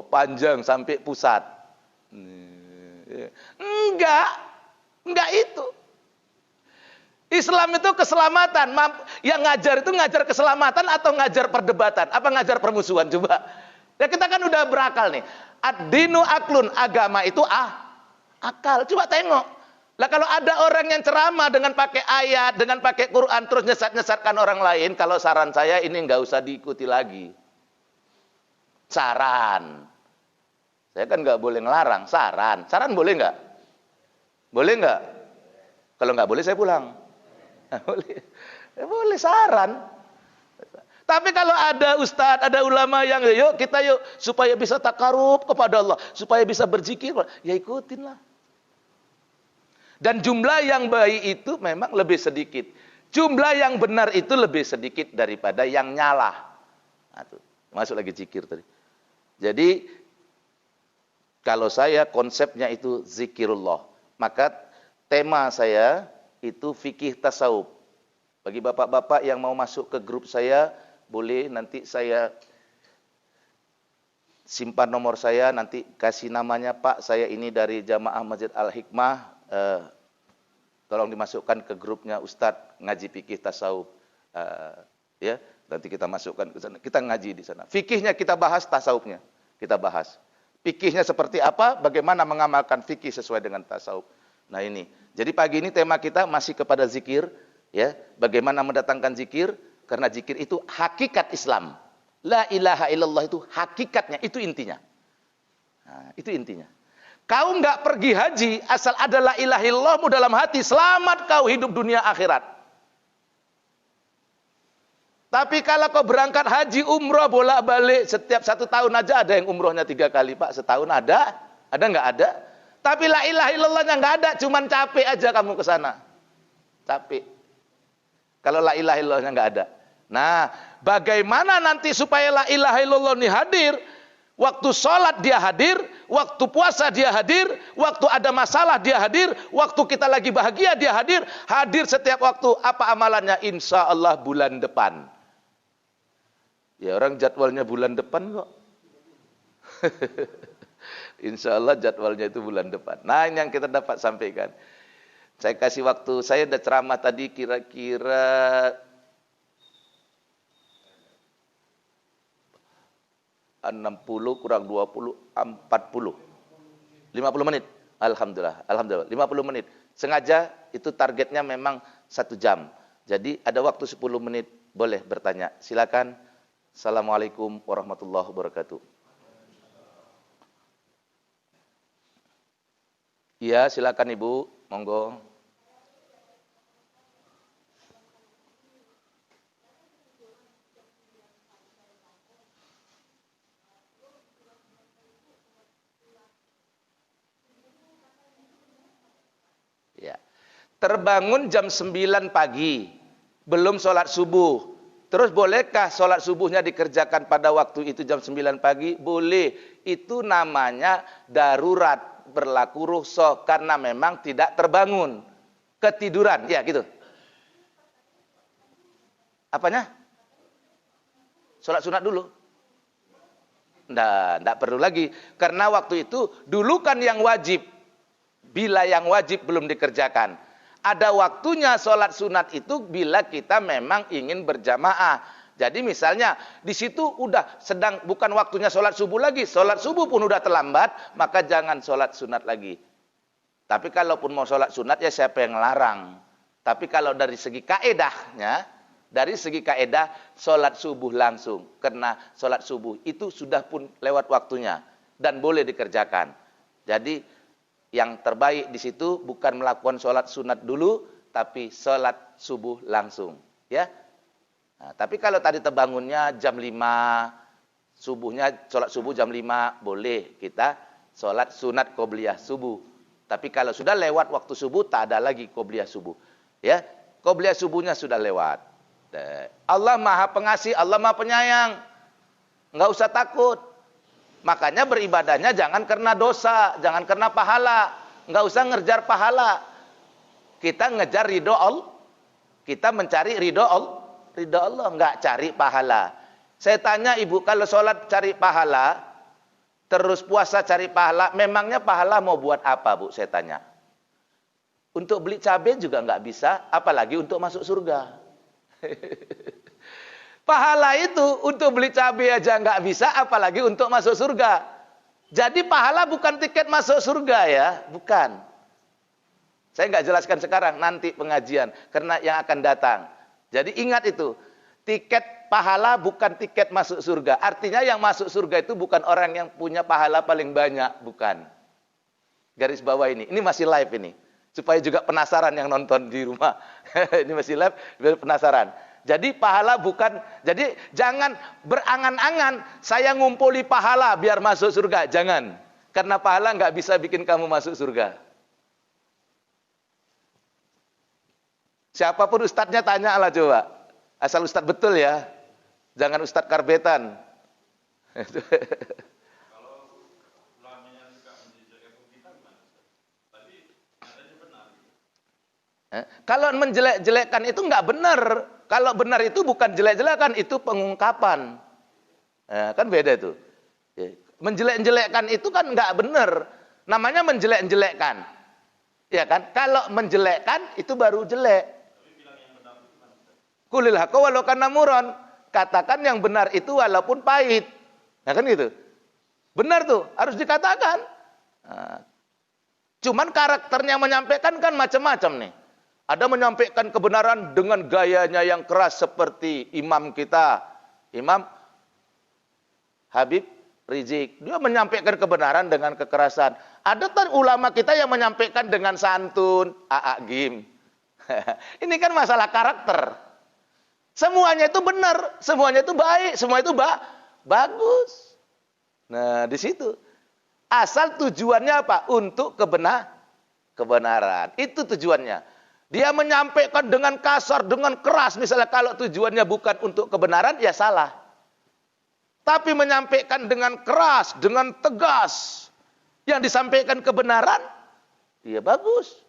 panjang sampai pusat. Enggak itu. Islam itu keselamatan. Yang ngajar itu ngajar keselamatan atau ngajar perdebatan? Apa ngajar permusuhan? Coba. Ya kita kan udah berakal nih. Ad-dinu aklun, agama itu akal. Coba tengok. Lah kalau ada orang yang ceramah dengan pakai ayat, dengan pakai Quran, terus nyesat-nyesatkan orang lain, kalau saran saya ini nggak usah diikuti lagi. Saran. Saya kan nggak boleh ngelarang, saran. Saran boleh nggak? Boleh nggak? Kalau nggak boleh saya pulang. Boleh. Boleh saran. Tapi kalau ada ustadz, ada ulama yang yuk kita yuk supaya bisa takarub kepada Allah, supaya bisa berzikir, ya ikutinlah. Dan jumlah yang baik itu memang lebih sedikit. Jumlah yang benar itu lebih sedikit daripada yang nyalah. Nah, tuh, masuk lagi zikir tadi. Jadi kalau saya konsepnya itu zikirullah, maka tema saya itu fikih tasawuf. Bagi bapak-bapak yang mau masuk ke grup saya, boleh nanti saya simpan nomor saya, nanti kasih namanya, Pak, saya ini dari Jamaah Masjid Al-Hikmah, tolong dimasukkan ke grupnya Ustadz ngaji fikih tasawuf. Ya, nanti kita masukkan ke sana. Kita ngaji di sana. Fikihnya kita bahas, tasawufnya kita bahas. Fikihnya seperti apa, bagaimana mengamalkan fikih sesuai dengan tasawuf. Nah ini. Jadi pagi ini tema kita masih kepada zikir, ya. Bagaimana mendatangkan zikir? Karena zikir itu hakikat Islam. La ilaha illallah itu hakikatnya, itu intinya. Nah, itu intinya. Kau nggak pergi haji asal ada la ilaha illallahmu dalam hati, selamat kau hidup dunia akhirat. Tapi kalau kau berangkat haji umroh bolak-balik setiap 1 tahun aja, ada yang umrohnya 3 kali, Pak, setahun ada nggak ada? Tapi la ilaha illallahnya nggak ada, cuman capek aja kamu ke sana. Capek. Kalau la ilaha illallahnya nggak ada. Nah, bagaimana nanti supaya la ilaha illallah ini hadir? Waktu sholat dia hadir, waktu puasa dia hadir, waktu ada masalah dia hadir, waktu kita lagi bahagia dia hadir, hadir setiap waktu. Apa amalannya? Insya Allah bulan depan. Ya orang jadwalnya bulan depan kok. Insya Allah jadwalnya itu bulan depan. Nah ini yang kita dapat sampaikan. Saya kasih waktu, saya udah ceramah tadi kira-kira 60 kurang 20, 40. 50 menit. Alhamdulillah, alhamdulillah. 50 menit. Sengaja itu targetnya memang 1 jam. Jadi ada waktu 10 menit boleh bertanya. Silakan. Assalamualaikum warahmatullahi wabarakatuh. Iya, silakan Ibu. Monggo. Ya. Terbangun jam 9 pagi, belum sholat subuh. Terus bolehkah sholat subuhnya dikerjakan pada waktu itu jam 9 pagi? Boleh. Itu namanya darurat, berlaku rukhsah karena memang tidak terbangun. Ketiduran, ya gitu. Apanya? Sholat sunat dulu. Nggak perlu lagi. Karena waktu itu dulu kan yang wajib. Bila yang wajib belum dikerjakan. Ada waktunya sholat sunat itu bila kita memang ingin berjamaah. Jadi misalnya di situ udah sedang bukan waktunya sholat subuh lagi. Sholat subuh pun udah terlambat, maka jangan sholat sunat lagi. Tapi kalaupun mau sholat sunat ya siapa yang ngelarang. Tapi kalau dari segi kaedahnya, sholat subuh langsung. Karena sholat subuh itu sudah pun lewat waktunya dan boleh dikerjakan. Jadi yang terbaik di situ bukan melakukan sholat sunat dulu, tapi sholat subuh langsung. Ya. Nah, tapi kalau tadi terbangunnya jam 5, subuhnya sholat subuh jam 5, boleh kita sholat sunat qobliyah subuh. Tapi kalau sudah lewat waktu subuh, tak ada lagi qobliyah subuh. Ya, qobliyah subuhnya sudah lewat. Allah Maha Pengasih, Allah Maha Penyayang. Enggak usah takut. Makanya beribadahnya jangan karena dosa, jangan karena pahala. Enggak usah ngejar pahala. Kita ngejar ridho Allah. Kita mencari ridho Allah. Ridho Allah, enggak cari pahala. Saya tanya Ibu, kalau sholat cari pahala, terus puasa cari pahala, memangnya pahala mau buat apa Bu? Saya tanya. Untuk beli cabai juga enggak bisa, apalagi untuk masuk surga. Pahala itu untuk beli cabai aja nggak bisa, apalagi untuk masuk surga. Jadi pahala bukan tiket masuk surga ya, bukan. Saya nggak jelaskan sekarang, nanti pengajian. Karena yang akan datang. Jadi ingat itu. Tiket pahala bukan tiket masuk surga. Artinya yang masuk surga itu bukan orang yang punya pahala paling banyak. Bukan. Garis bawah ini. Ini masih live ini. Supaya juga penasaran yang nonton di rumah. Ini masih live, biar penasaran. Jadi pahala bukan, jadi jangan berangan-angan saya ngumpuli pahala biar masuk surga. Jangan. Karena pahala nggak bisa bikin kamu masuk surga. Siapapun ustadznya tanya lah coba. Asal ustadz betul ya. Jangan ustadz karbetan. Kalau ulamanya juga menjelek kita gimana? Tadi katanya benar. Kalau menjelek-jelekkan itu nggak benar. Kalau benar itu bukan jelek-jelekan, itu pengungkapan. Kan beda itu. Menjelek-jelekkan itu kan nggak benar. Namanya menjelek-jelekkan. Ya kan? Kalau menjelekkan itu baru jelek. Kulil haqqo walau kana muron. Katakan yang benar itu walaupun pahit. Nah kan gitu. Benar tuh, harus dikatakan. Cuman karakternya menyampaikan kan macam-macam nih. Ada menyampaikan kebenaran dengan gayanya yang keras seperti imam kita. Imam Habib Rizik. Dia menyampaikan kebenaran dengan kekerasan. Ada ulama kita yang menyampaikan dengan santun. Gim. Ini kan masalah karakter. Semuanya itu benar, semuanya itu baik, semua itu bagus. Nah, di situ. Asal tujuannya apa? Untuk kebenaran. Itu tujuannya. Dia menyampaikan dengan kasar, dengan keras. Misalnya kalau tujuannya bukan untuk kebenaran, ya salah. Tapi menyampaikan dengan keras, dengan tegas. Yang disampaikan kebenaran, ya bagus.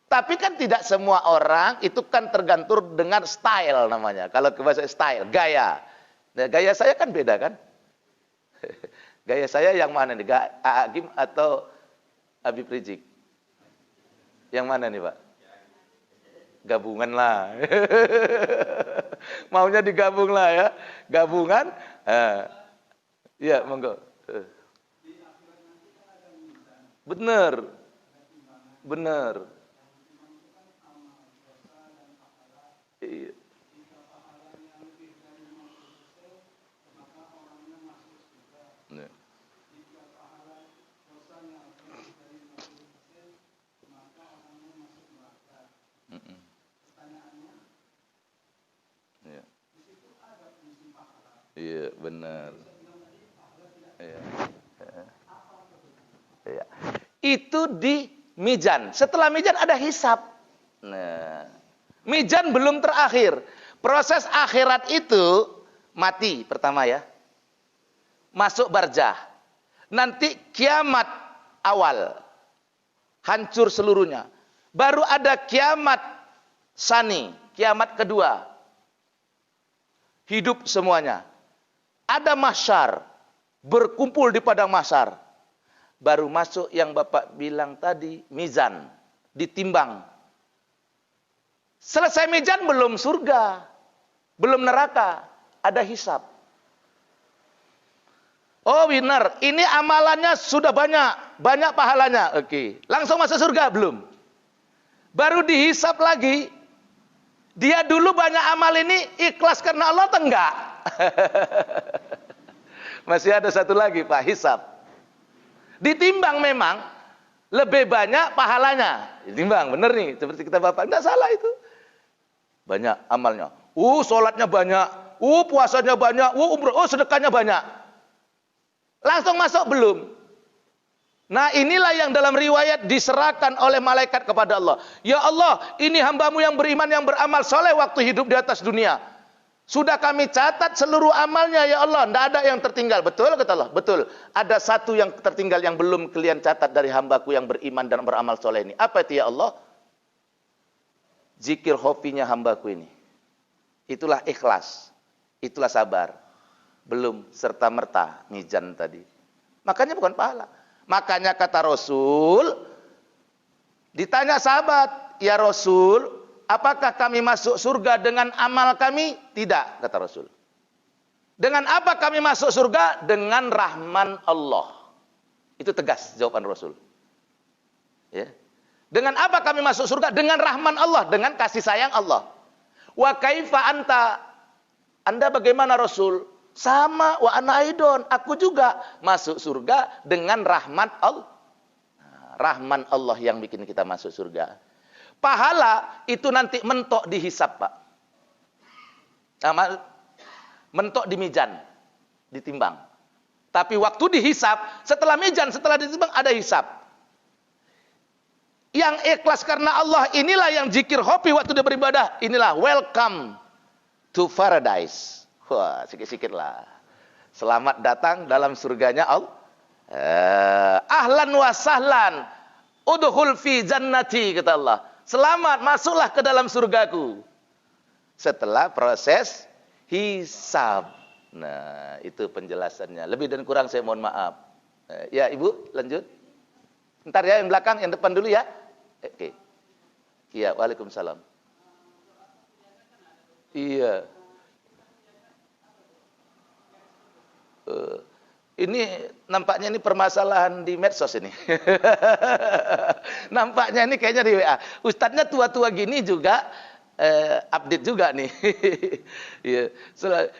Tapi kan tidak semua orang itu kan tergantung dengan style namanya. Kalau ke bahasa style, gaya. Nah, gaya saya kan beda kan? Gaya saya yang mana nih? Agim atau Habib Rizik? Yang mana nih Pak? Gabungan lah. Maunya digabung lah ya. Gabungan. Ya, monggo. Bener. Bener. Iya. Ya. Ya. Iya, benar. Iya. Iya. Itu di mizan. Setelah mizan ada hisab. Nah, mizan belum terakhir. Proses akhirat itu mati pertama ya. Masuk barzah. Nanti kiamat awal. Hancur seluruhnya. Baru ada kiamat sani. Kiamat kedua. Hidup semuanya. Ada mahsyar. Berkumpul di padang mahsyar. Baru masuk yang Bapak bilang tadi. Mizan. Ditimbang. Selesai mizan belum surga, belum neraka, ada hisab. Oh benar, ini amalannya sudah banyak pahalanya. Oke, langsung masuk surga belum? Baru dihisab lagi. Dia dulu banyak amal ini ikhlas karena Allah atau enggak? Masih ada satu lagi Pak, hisab. Ditimbang memang lebih banyak pahalanya. Ditimbang, benar nih, seperti kita Bapak, enggak salah itu. Banyak amalnya. Sholatnya banyak. Puasanya banyak. Umrah. Sedekahnya banyak. Langsung masuk belum? Nah inilah yang dalam riwayat diserahkan oleh malaikat kepada Allah. Ya Allah, ini hambamu yang beriman, yang beramal soleh waktu hidup di atas dunia. Sudah kami catat seluruh amalnya ya Allah. Tidak ada yang tertinggal. Betul kata Allah? Betul. Ada satu yang tertinggal yang belum kalian catat dari hambaku yang beriman dan beramal soleh ini. Apa itu ya Allah? Zikir hobinya hambaku ini. Itulah ikhlas. Itulah sabar. Belum serta-merta mizan tadi. Makanya bukan pahala. Makanya kata Rasul, ditanya sahabat, ya Rasul, apakah kami masuk surga dengan amal kami? Tidak, kata Rasul. Dengan apa kami masuk surga? Dengan rahman Allah. Itu tegas jawaban Rasul. Ya. Dengan apa kami masuk surga? Dengan rahman Allah, dengan kasih sayang Allah. Wa kaifa anta? Anda bagaimana Rasul? Sama, wa ana aidon, aku juga masuk surga dengan rahmat Allah. Rahman Allah yang bikin kita masuk surga. Pahala itu nanti mentok dihisab, Pak. Mentok di mizan, ditimbang. Tapi waktu dihisab, setelah mizan, setelah ditimbang ada hisab. Yang ikhlas karena Allah, inilah yang zikir hobi waktu dia beribadah. Inilah welcome to paradise. Wah, sikit-sikit lah. Selamat datang dalam surganya Allah. Ahlan wa sahlan. Udhul fi jannati, kata Allah. Selamat, masuklah ke dalam surgaku. Setelah proses hisab. Nah, itu penjelasannya. Lebih dan kurang saya mohon maaf. Ya, Ibu, lanjut. Ntar ya, yang belakang, yang depan dulu ya. Oke. Iya, waalaikumsalam. Iya. Ini nampaknya ini permasalahan di medsos ini. Nampaknya ini kayaknya di WA. Ustadznya tua-tua gini juga update juga nih. Iya.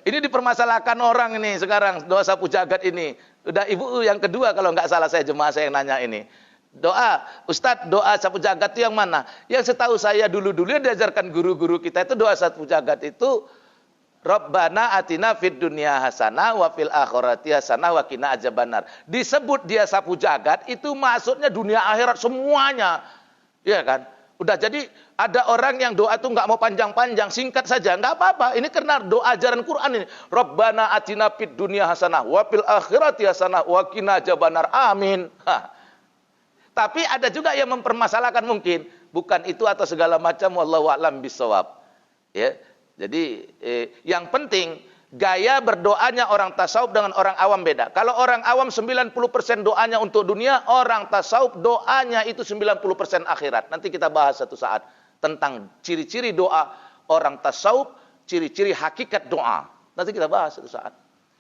Ini dipermasalahkan orang ini sekarang, doa sapu jagat ini. Udah Ibu yang kedua kalau nggak salah saya, jemaah saya yang nanya ini. Doa, Ustadz, doa sapu jagat itu yang mana? Yang setahu saya dulu-dulu diajarkan guru-guru kita itu doa sapu jagat itu Rabbana atina fid dunya hasanah wa fil akhirati hasanah wa qina adzabannar. Disebut dia sapu jagat itu maksudnya dunia akhirat semuanya. Iya kan? Udah, jadi ada orang yang doa itu nggak mau panjang-panjang, singkat saja, nggak apa-apa. Ini karena doa ajaran Quran ini. Rabbana atina fid dunya hasanah wa fil akhirati hasanah wa qina adzabannar. Amin. Tapi ada juga yang mempermasalahkan mungkin bukan itu atau segala macam, wallahu a'lam bishawab. Ya. Jadi yang penting gaya berdoanya orang tasawuf dengan orang awam beda. Kalau orang awam 90% doanya untuk dunia, orang tasawuf doanya itu 90% akhirat. Nanti kita bahas satu saat tentang ciri-ciri doa orang tasawuf, ciri-ciri hakikat doa. Nanti kita bahas satu saat.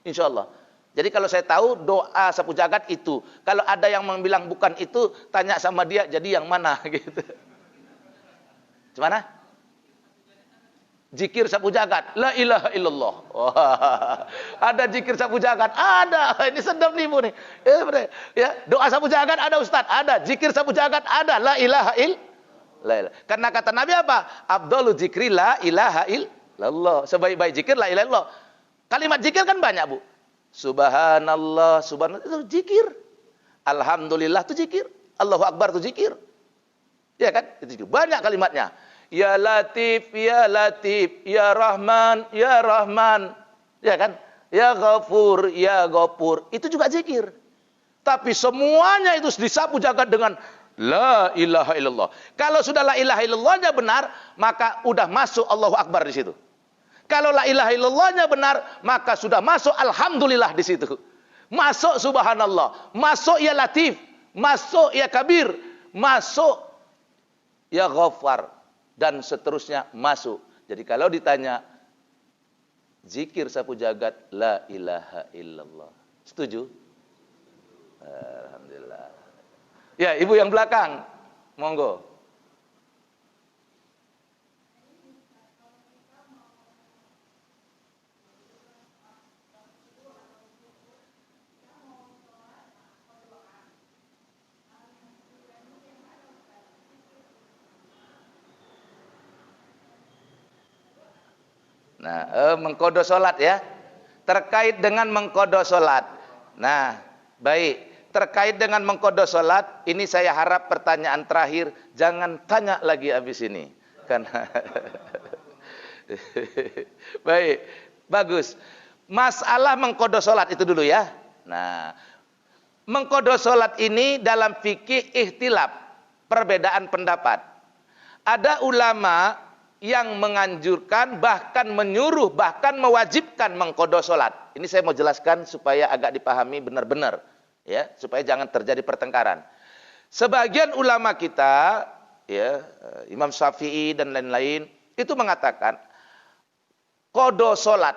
Insyaallah. Jadi kalau saya tahu doa sapu jagat itu, kalau ada yang bilang bukan itu, tanya sama dia, jadi yang mana gitu. Gimana? Zikir sapu jagat, la ilaha illallah. Wah, ada zikir sapu jagat, ada. Ini sedap nih Bu nih. Ya, doa sapu jagat ada Ustaz, ada. Zikir sapu jagat ada, la ilaha illallah. Karena kata Nabi apa? Afdalu zikri la ilaha illallah. Sebaik-baik zikir la ilaha illallah. Kalimat zikir kan banyak, Bu. Subhanallah, subhanallah itu zikir. Alhamdulillah itu zikir. Allahu akbar itu zikir. Ya kan? Itu zikir. Banyak kalimatnya. Ya Latif, Ya Latif, Ya Rahman, Ya Rahman. Ya kan? Ya Ghafur, Ya Ghafur. Itu juga zikir. Tapi semuanya itu disapu jagat dengan la ilaha illallah. Kalau sudah la ilaha illallahnya benar, maka udah masuk Allahu Akbar di situ. Kalau la ilaha illallahnya benar, maka sudah masuk alhamdulillah di situ. Masuk subhanallah, masuk ya Latif, masuk ya Kabir, masuk ya Ghafar. Dan seterusnya masuk. Jadi kalau ditanya zikir sapu jagat la ilaha illallah. Setuju? Alhamdulillah. Ya, Ibu yang belakang. Monggo. Nah, mengkodo sholat ya. Terkait dengan mengkodo sholat. Nah, baik. Terkait dengan mengkodo sholat, ini saya harap pertanyaan terakhir. Jangan tanya lagi habis ini. Karena baik, bagus. Masalah mengkodo sholat itu dulu ya. Nah, mengkodo sholat ini dalam fikih ikhtilaf. Perbedaan pendapat. Ada ulama yang menganjurkan, bahkan menyuruh, bahkan mewajibkan mengqadha salat. Ini saya mau jelaskan supaya agak dipahami benar-benar, ya, supaya jangan terjadi pertengkaran. Sebagian ulama kita, ya, Imam Syafi'i dan lain-lain, itu mengatakan qadha salat,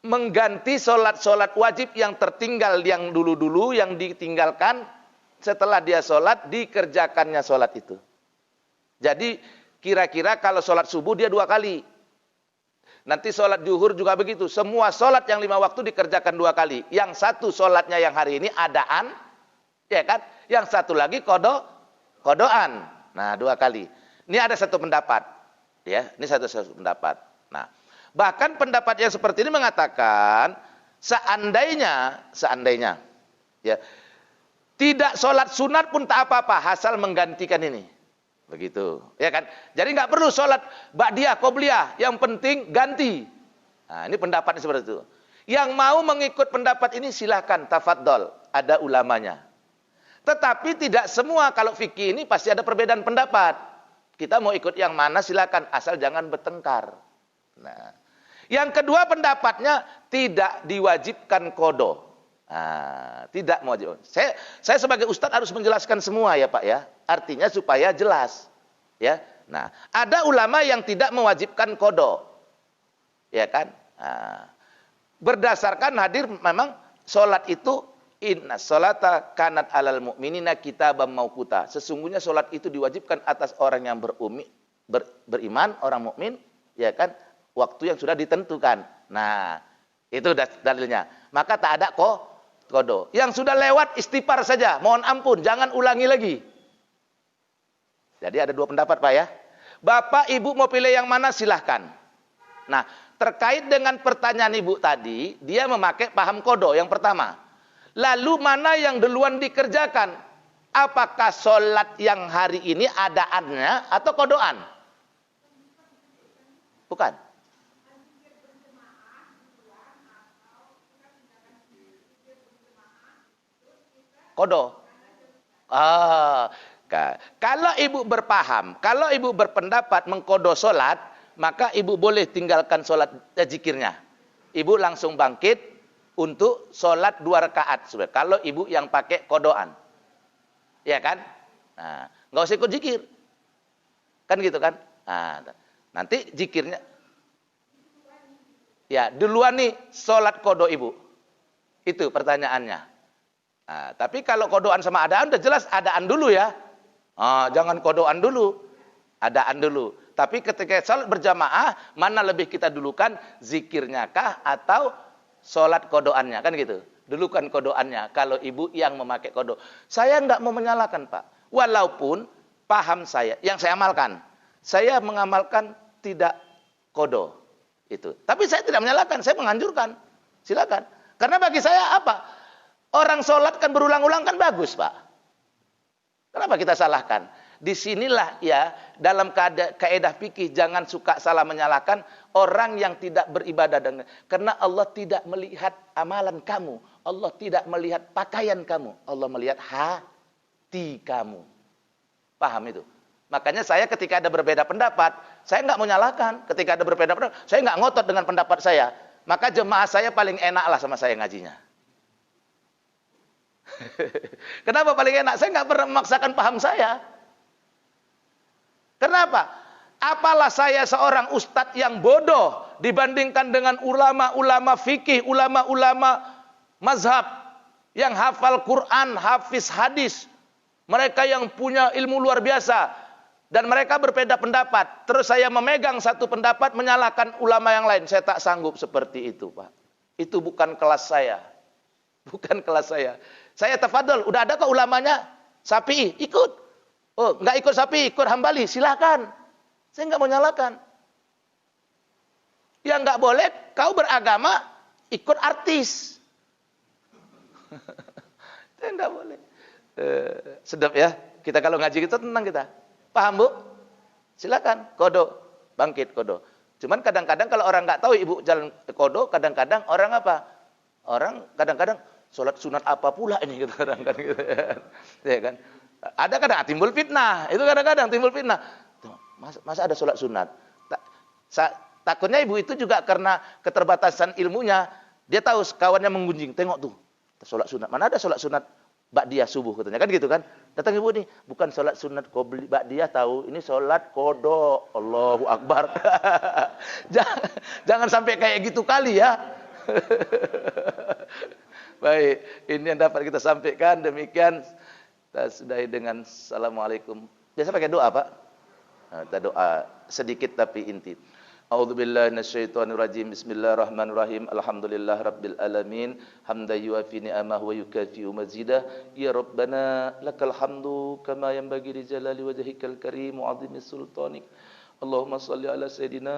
mengganti salat-salat wajib yang tertinggal, yang dulu-dulu yang ditinggalkan, setelah dia salat dikerjakannya salat itu. Jadi kira-kira kalau sholat subuh dia 2 kali. Nanti sholat zuhur juga begitu. Semua sholat yang 5 waktu dikerjakan 2 kali. Yang satu sholatnya yang hari ini adaan, ya kan? Yang satu lagi kodoan. Nah, 2 kali. Ini ada satu pendapat, ya. Ini satu pendapat. Nah, bahkan pendapat yang seperti ini mengatakan seandainya, ya, tidak sholat sunat pun tak apa-apa, asal menggantikan ini. Begitu, ya kan? Jadi nggak perlu sholat ba'diyah, qobliyah, yang penting ganti. Nah, ini pendapatnya seperti itu. Yang mau mengikut pendapat ini silahkan, tafadhol, ada ulamanya. Tetapi tidak semua, kalau fikih ini pasti ada perbedaan pendapat. Kita mau ikut yang mana silahkan, asal jangan bertengkar. Nah, yang kedua pendapatnya tidak diwajibkan qada. Nah, tidak mewajibkan. Saya sebagai ustadz harus menjelaskan semua ya Pak ya. Artinya supaya jelas. Ya. Nah, ada ulama yang tidak mewajibkan qada. Ya kan? Nah, berdasarkan hadir memang salat itu inna sholata kanat alal mu'minina kitaban mauquta. Sesungguhnya salat itu diwajibkan atas orang yang beriman, orang mukmin, ya kan? Waktu yang sudah ditentukan. Nah, itu dalilnya. Maka tak ada qada. Yang sudah lewat istighfar saja, mohon ampun, jangan ulangi lagi. Jadi ada 2 pendapat Pak ya. Bapak Ibu mau pilih yang mana silahkan. Nah, terkait dengan pertanyaan Ibu tadi, dia memakai paham qada yang pertama. Lalu mana yang duluan dikerjakan? Apakah sholat yang hari ini adaannya atau qadaan? Bukan. Qada. Kalau ibu berpaham, kalau ibu berpendapat mengqada salat, maka ibu boleh tinggalkan salat zikirnya. Ibu langsung bangkit untuk salat 2 rakaat. Kalau ibu yang pakai qadaan. Ya kan? Nah, enggak usah ikut zikir. Kan gitu kan? Nah, nanti zikirnya ya, duluan nih salat qada ibu. Itu pertanyaannya. Nah, tapi kalau qadaan sama adaan udah jelas adaan dulu ya. Jangan qadaan dulu. Adaan dulu. Tapi ketika salat berjamaah, mana lebih kita dulukan, zikirnya kah atau salat qadaannya, kan gitu. Dulukan qadaannya kalau ibu yang memakai qada. Saya enggak mau menyalahkan, Pak. Walaupun paham saya, yang saya amalkan. Saya mengamalkan tidak qada. Itu. Tapi saya tidak menyalahkan, saya menganjurkan. Silakan. Karena bagi saya apa? Orang sholat kan berulang-ulang kan bagus Pak. Kenapa kita salahkan? Disinilah ya dalam kaidah fikih jangan suka salah menyalahkan orang yang tidak beribadah dengan. Karena Allah tidak melihat amalan kamu. Allah tidak melihat pakaian kamu. Allah melihat hati kamu. Paham itu? Makanya saya ketika ada berbeda pendapat, saya nggak menyalahkan. Ketika ada berbeda pendapat, saya nggak ngotot dengan pendapat saya. Maka jemaah saya paling enak lah sama saya ngajinya. Kenapa paling enak? Saya nggak pernah memaksakan paham saya. Kenapa? Apalah saya seorang ustadz yang bodoh dibandingkan dengan ulama-ulama fikih, ulama-ulama mazhab yang hafal Quran, hafiz hadis. Mereka yang punya ilmu luar biasa dan mereka berbeda pendapat. Terus saya memegang satu pendapat menyalahkan ulama yang lain. Saya tak sanggup seperti itu, Pak. Itu bukan kelas saya. Bukan kelas saya. Saya tafadhol, udah ada kok ulamanya? Syafi'i, ikut. Oh, enggak ikut Syafi'i, ikut Hambali, silakan. Saya enggak mau nyalakan. Yang enggak boleh, kau beragama, ikut artis. Saya enggak boleh. Sedap ya, kita kalau ngaji kita tenang kita. Paham Bu? Silakan, qada, bangkit qada. Cuman kadang-kadang kalau orang enggak tahu ibu jalan qada, kadang-kadang orang apa? Orang kadang-kadang sholat sunat apa pula ini gitu kadang-kadang gitu ya kan. Ada kadang timbul fitnah, itu kadang-kadang timbul fitnah. Masa ada sholat sunat? Takutnya ibu itu juga karena keterbatasan ilmunya, dia tahu kawannya menggunjing, tengok tuh, sholat sunat. Mana ada sholat sunat ba'diyah subuh katanya kan gitu kan. Datang ibu nih, bukan sholat sunat qobliyah ba'diyah tahu, ini sholat qada. Allahu Akbar. Jangan sampai kayak gitu kali ya. Baik, ini yang dapat kita sampaikan. Demikian kita sudahi dengan assalamualaikum. Biasa pakai doa Pak? Kita doa sedikit tapi inti. A'udzubillahi minasyaitonirrajim. Bismillahirrahmanirrahim. Alhamdulillah rabbil alamin. Hamdan yuafi ni'amahu wa yukafi'u mazidah. Ya Rabbana lakal hamdu kama yanbaghi li jalali wajhikal karim wa 'azimi sultanik. Allahumma shalli ala sayidina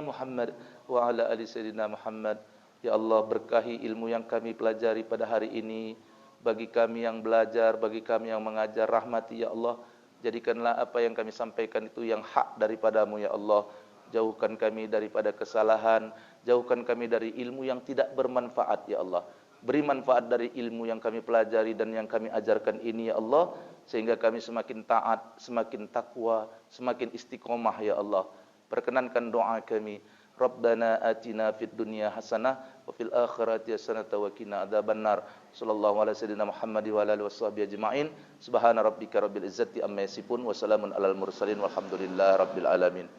Muhammad wa ala ali sayidina Muhammad. Ya Allah, berkahi ilmu yang kami pelajari pada hari ini. Bagi kami yang belajar, bagi kami yang mengajar, rahmati ya Allah. Jadikanlah apa yang kami sampaikan itu yang hak daripadamu ya Allah. Jauhkan kami daripada kesalahan, jauhkan kami dari ilmu yang tidak bermanfaat ya Allah. Beri manfaat dari ilmu yang kami pelajari dan yang kami ajarkan ini ya Allah, sehingga kami semakin taat, semakin takwa, semakin istiqomah ya Allah. Perkenankan doa kami. Rabbana atina fid dunya hasanah wa fil akhirati hasanah wa qina adzabannar. Sallallahu alaihi wasallam Muhammad wa alihi washabbihi ajmain. Subhana rabbika rabbil izzati amma yasifun wa salamun alal mursalin walhamdulillahi rabbil alamin.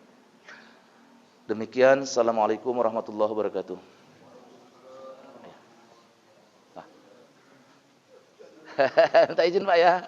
Demikian, assalamualaikum warahmatullahi wabarakatuh. Minta izin Pak ya.